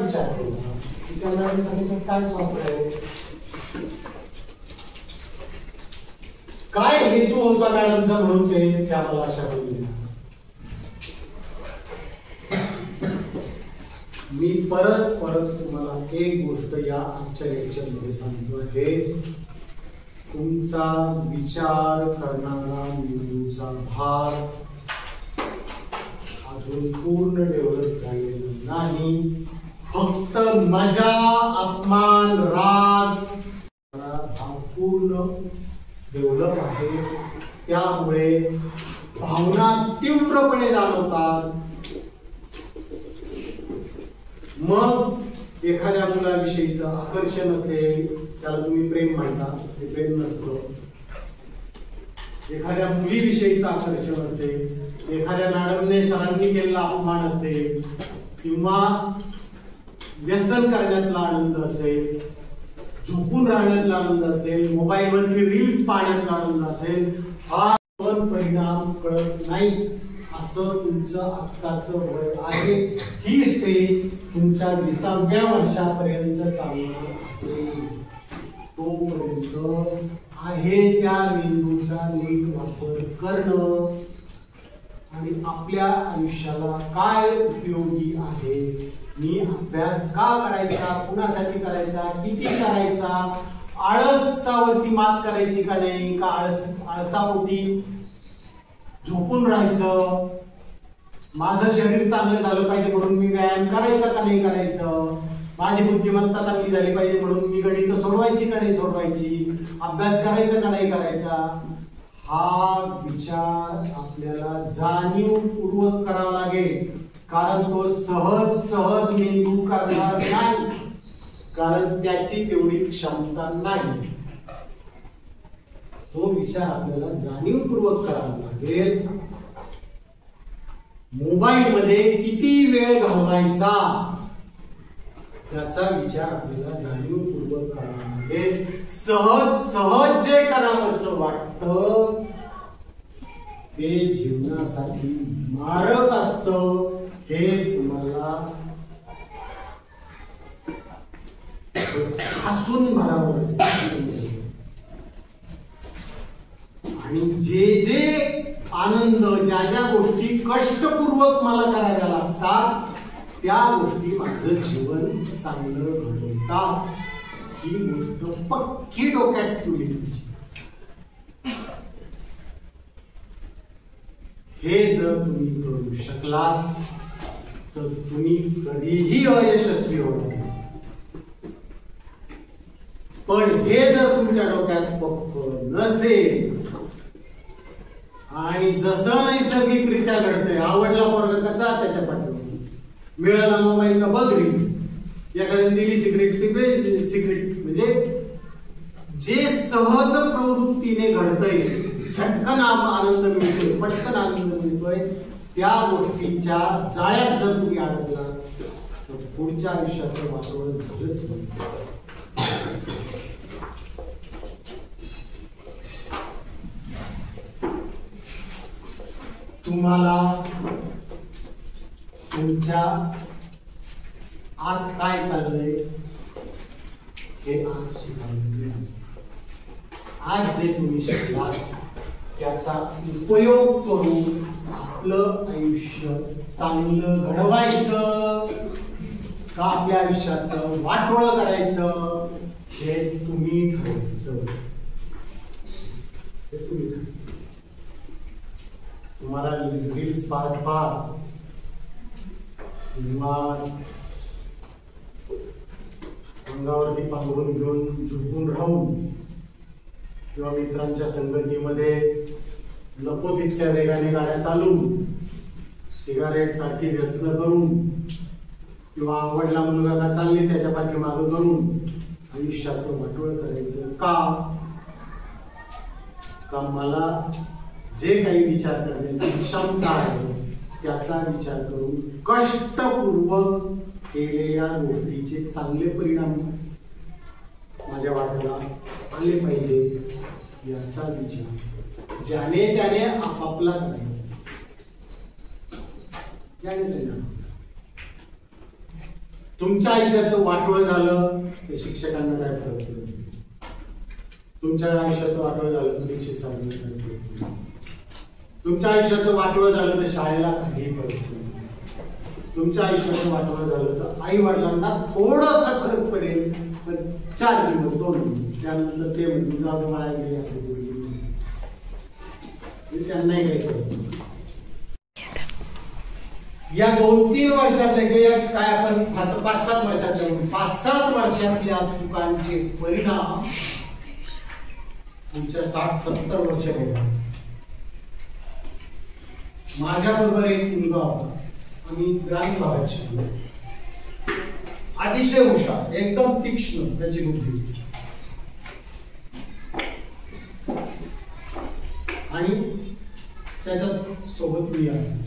विचार केला त्या मॅडमचा काय स्वाप आहे, काय हेतू होता मॅडमचा, म्हणून ते आम्हाला अशा बोलल्या. मी परत तुम्हाला एक गोष्ट या आजच्या लेक्चर मध्ये सांगतो, हे तुमचा विचार करणारा मेंदूचा भाग अजून पूर्ण डेव्हलप झालेला नाही. फक्त मजा, अपमान, राग हा पूर्ण डेव्हलप आहे. त्यामुळे भावना तीव्रपणे जाणवतात. मग एखाद्या मुलाविषयीचं आकर्षण असेल, त्याला तुम्ही प्रेम म्हणता, ते प्रेम नसतं. एखाद्या मुलीविषयीचं आकर्षण असेल, एखाद्या मॅडमने सरांनी केलेला अपमान असेल, किंवा व्यसन करण्यातला आनंद असेल, झोपून राहण्यातला आनंद असेल, मोबाईलवरती रील्स पाहण्यातला आनंद असेल, हा पण परिणाम कळत नाही. असं तुमचं आत्ताचं वय आहे. ही स्टेज तुमच्या 20व्या वर्षापर्यंत चालणार आहे. तोपर्यंत आहे त्या मेंदूचा नीट वापर करणं आणि आपल्या आयुष्याला काय उपयोगी आहे, मी अभ्यास का करायचा, कुणासाठी करायचा, किती करायचा, आळसावरती मात करायची का नाही, का आळसापोटी झोपून राहायचं, माझं शरीर चांगलं झालं पाहिजे म्हणून मी व्यायाम करायचा का नाही करायचं, माझी बुद्धिमत्ता चांगली झाली पाहिजे म्हणून मी गणित सोडवायची का नाही सोडवायची, अभ्यास करायचा का नाही करायचा, हा विचार आपल्याला जाणीवपूर्वक करावा लागेल. कारण तो सहज मेंदू करणार नाही, कारण त्याची तेवढी क्षमता नाही. तो विचार आपल्याला जाणीवपूर्वक करावा लागेल. मोबाईल मध्ये किती वेळ घालवायचा त्याचा विचार आपल्याला जाणीवपूर्वक करावा लागेल. सहज जे करावंसं वाटतं ते जीवनासाठी मारक असतं, हे तुम्हाला हसून भरावं लागेल. आणि जे आनंद, ज्या गोष्टी कष्टपूर्वक मला कराव्या लागतात, त्या गोष्टी माझं जीवन चांगलं घडवतात, ही गोष्ट पक्की डोक्यात ठेवली. हे जर तुम्ही करू शकलात तर तुम्ही कधीही अयशस्वी होणार नाही. पण हे जर तुमच्या डोक्यात पक्क नसेल आणि जसं नैसर्गिकरित्या घडतंय, आवडला पोरगा कचा त्याच्या पाठीवर, मिळाला मोबाईल का बघ रील्स, एखाद्याने दिली सिगरेट सिगरेट, म्हणजे जे सहज प्रवृत्तीने घडतंय, झटकन आनंद मिळतोय, पटकन आनंद मिळतोय, त्या गोष्टींच्या जाळ्यात जर तुम्ही अडकला तर पुढच्या आयुष्याचं वातावरण झालंच नाही. तुम्हाला तुमच्या आत काय चाललंय हे आज शिकायला. आज जे तुम्ही शिकलात त्याचा उपयोग करून आपलं आयुष्य चांगलं घडवायचं का आपल्या आयुष्याचं वाटोळं करायचं हे तुम्ही ठरवायचं. तुम्हाला रील्स पाहत किंवा अंगावरती पांघरून घेऊन झोपून राहून किंवा मित्रांच्या संगतीमध्ये नको तितक्या वेगाने गाड्या चालवून सिगारेट सारखी व्यसन करून किंवा आवडला मुलगा का चालली त्याच्या पाठीमागं करून आयुष्याचं वाटोळ करायचं का मला जे काही विचार करण्याची क्षमता आहे त्याचा विचार करून कष्टपूर्वक केलेल्या गोष्टीचे चांगले परिणाम माझ्या वाट्याला आले पाहिजे याचा विचार ज्याने त्याने आपापला करायचा. तुमच्या आयुष्याचं वाटोळ झालं तर शिक्षकांना काय फरक पडत. तुमच्या आयुष्याचं वाटोळ झालं तर परीक्षेत साधनं काय फरक पडत. तुमच्या आयुष्याचं वाटोळ झालं तर शाळेला काही फरक पडत. तुमच्या आयुष्याचं वाटोळ झालं तर आई वडिलांना थोडासा फरक पडेल पण 4 दिवस 2 दिवस त्यानंतर ते म्हणून जाऊ बाहेर गेले त्यांनाही काही फरक. या 2-3 वर्षातल्या किंवा काय आपण 5-7 वर्षातल्या 5-7 वर्षातल्या चुकांचे परिणाम तुमच्या 60-70 वर्ष होतात. माझ्या बरोबर एक मुलगा होता. आम्ही ग्रामीण भागात शिकलो. अतिशय हुशार एकदम तीक्ष्ण त्याची बुद्धी आणि त्याच्या सोबत मी असायचो.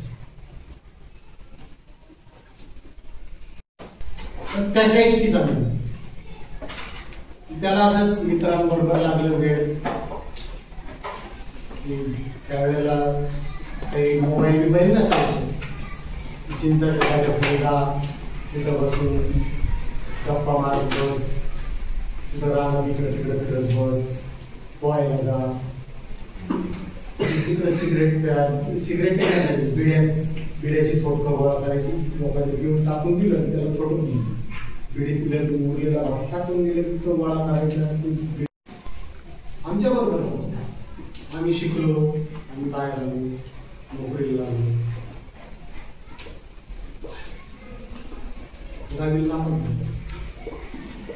त्याच्या इतकी चांगली त्याला असंच मित्रांबरोबर लागलं वेळ. त्यावेळेला काही मोबाईल नसायचे. चिंचाच्या झाडाखाली जा तिथं बसून गप्पा मारत बस. तिथं रानात इकडे तिकडे फिरत बस. पोहायला जा. तिकडे सिगरेट बिड्याची थोडकं गोळा करायची. लोकांनी घेऊन टाकून दिलं त्याला थोडून बिडी पिल्या उरलेला टाकून दिले तो गोळा करायचा. आमच्या बरोबरच आम्ही शिकलो. आम्ही बाहेर आलो नोकरीला लागलो.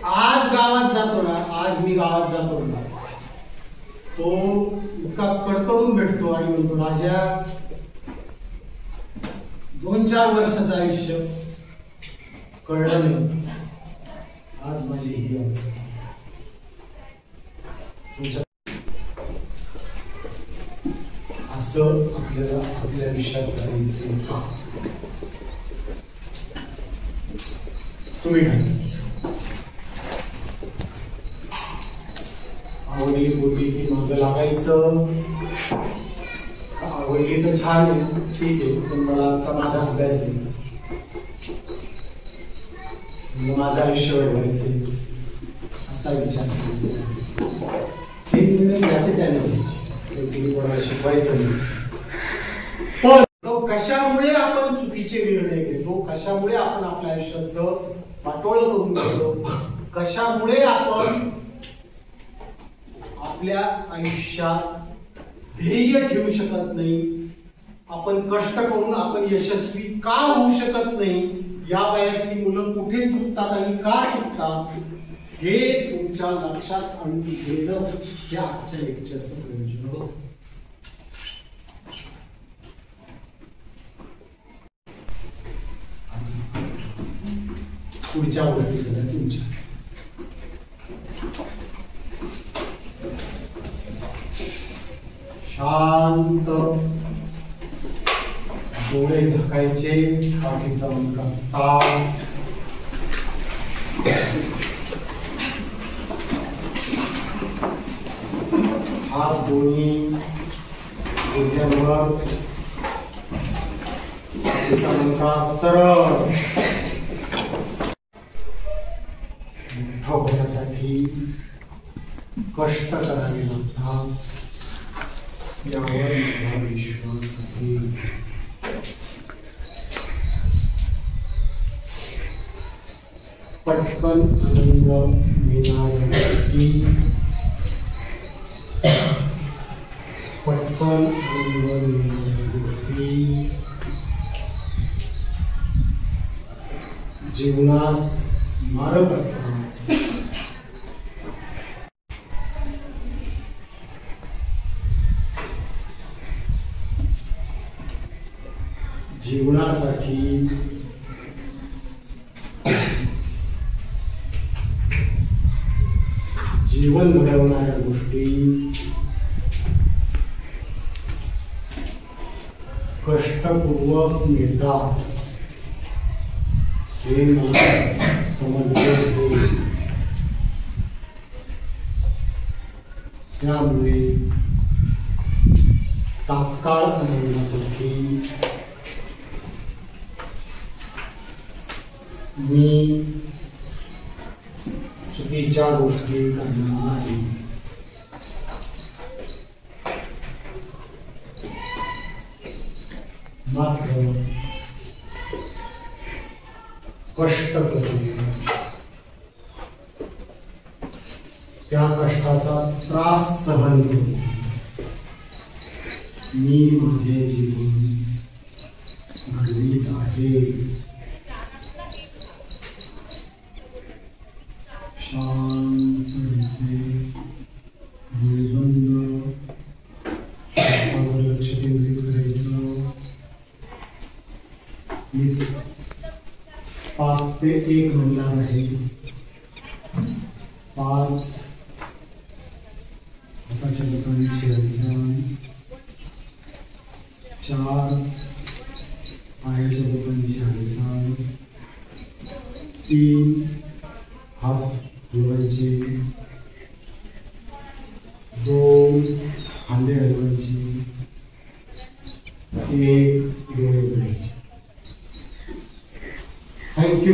आज गावात जातो ना आज मी गावात जातो ना तो इतका कडकडून भेटतो आणि म्हणतो राजा 2-4 वर्षाचं आयुष्य कळलं नाही. आज माझी ही अवस्था. असं आपल्याला आपल्या आयुष्यात करायचं. तुम्ही आवडली बोलली की मागं लागायचं. आवडली तर छान आहे ठीक आहे पण मला आता माझा अभ्यास आहे माझं आयुष्य वाढवायचं असा विचार करायचा. हे निर्णय घ्यायचे त्याने तुम्ही कोणाला शिकवायचं पण कशामुळे आपण चुकीचे निर्णय घेतो. कशामुळे आपण आपल्या आयुष्याचं वाटोळ करून घेतो. कशामुळे आपण आपल्या आयुष्यात ध्येय ठेवू शकत नाही. आपण कष्ट करून आपण यशस्वी का होऊ शकत नाही. या वयातली मुलं कुठे चुकतात आणि का चुकतात हे तुमच्या लक्षात आणून घेणं हे आजच्या लेक्चरचं प्रयोजन होतं. पुढच्या गोष्टी सगळ्या तुमच्या. शांत डोळे झाकायचे. पाठीचा मुलगा ताण. हात दोन्ही गुडघ्यांवर छातीचा मणका सरळ. मोठं होण्यासाठी कष्ट करावे लागतात, यावर माझा विश्वास आहे. पटकन आनंद मिळणाऱ्या गोष्टी, पटकन आनंद मिळणाऱ्या गोष्टी जीवनास मारक असतात. जीवनासाठी जीवन घडवणाऱ्या गोष्टी कष्टपूर्वक मिळतात हे मला समजले आहे. त्यामुळे तात्काळ आनंदासाठी मी चुकीच्या गोष्टी करणार नाही. मात्र कष्ट करून त्या कष्टाचा त्रास सहन करून मी माझे जीवन घडवीत आहे. शांतपणे निर्बंध श्वासावर लक्ष केंद्रित करायचं. 5 ते 1 म्हणणार आहे. 5 हाताच्या बोटांनी खेळायचा. 4 पायाच्या बोटांनी खेळायचा. 3 हात हलवायचे. 2 खांदे हलवायचे. 1 डोळे उघडायचे. थँक्यू.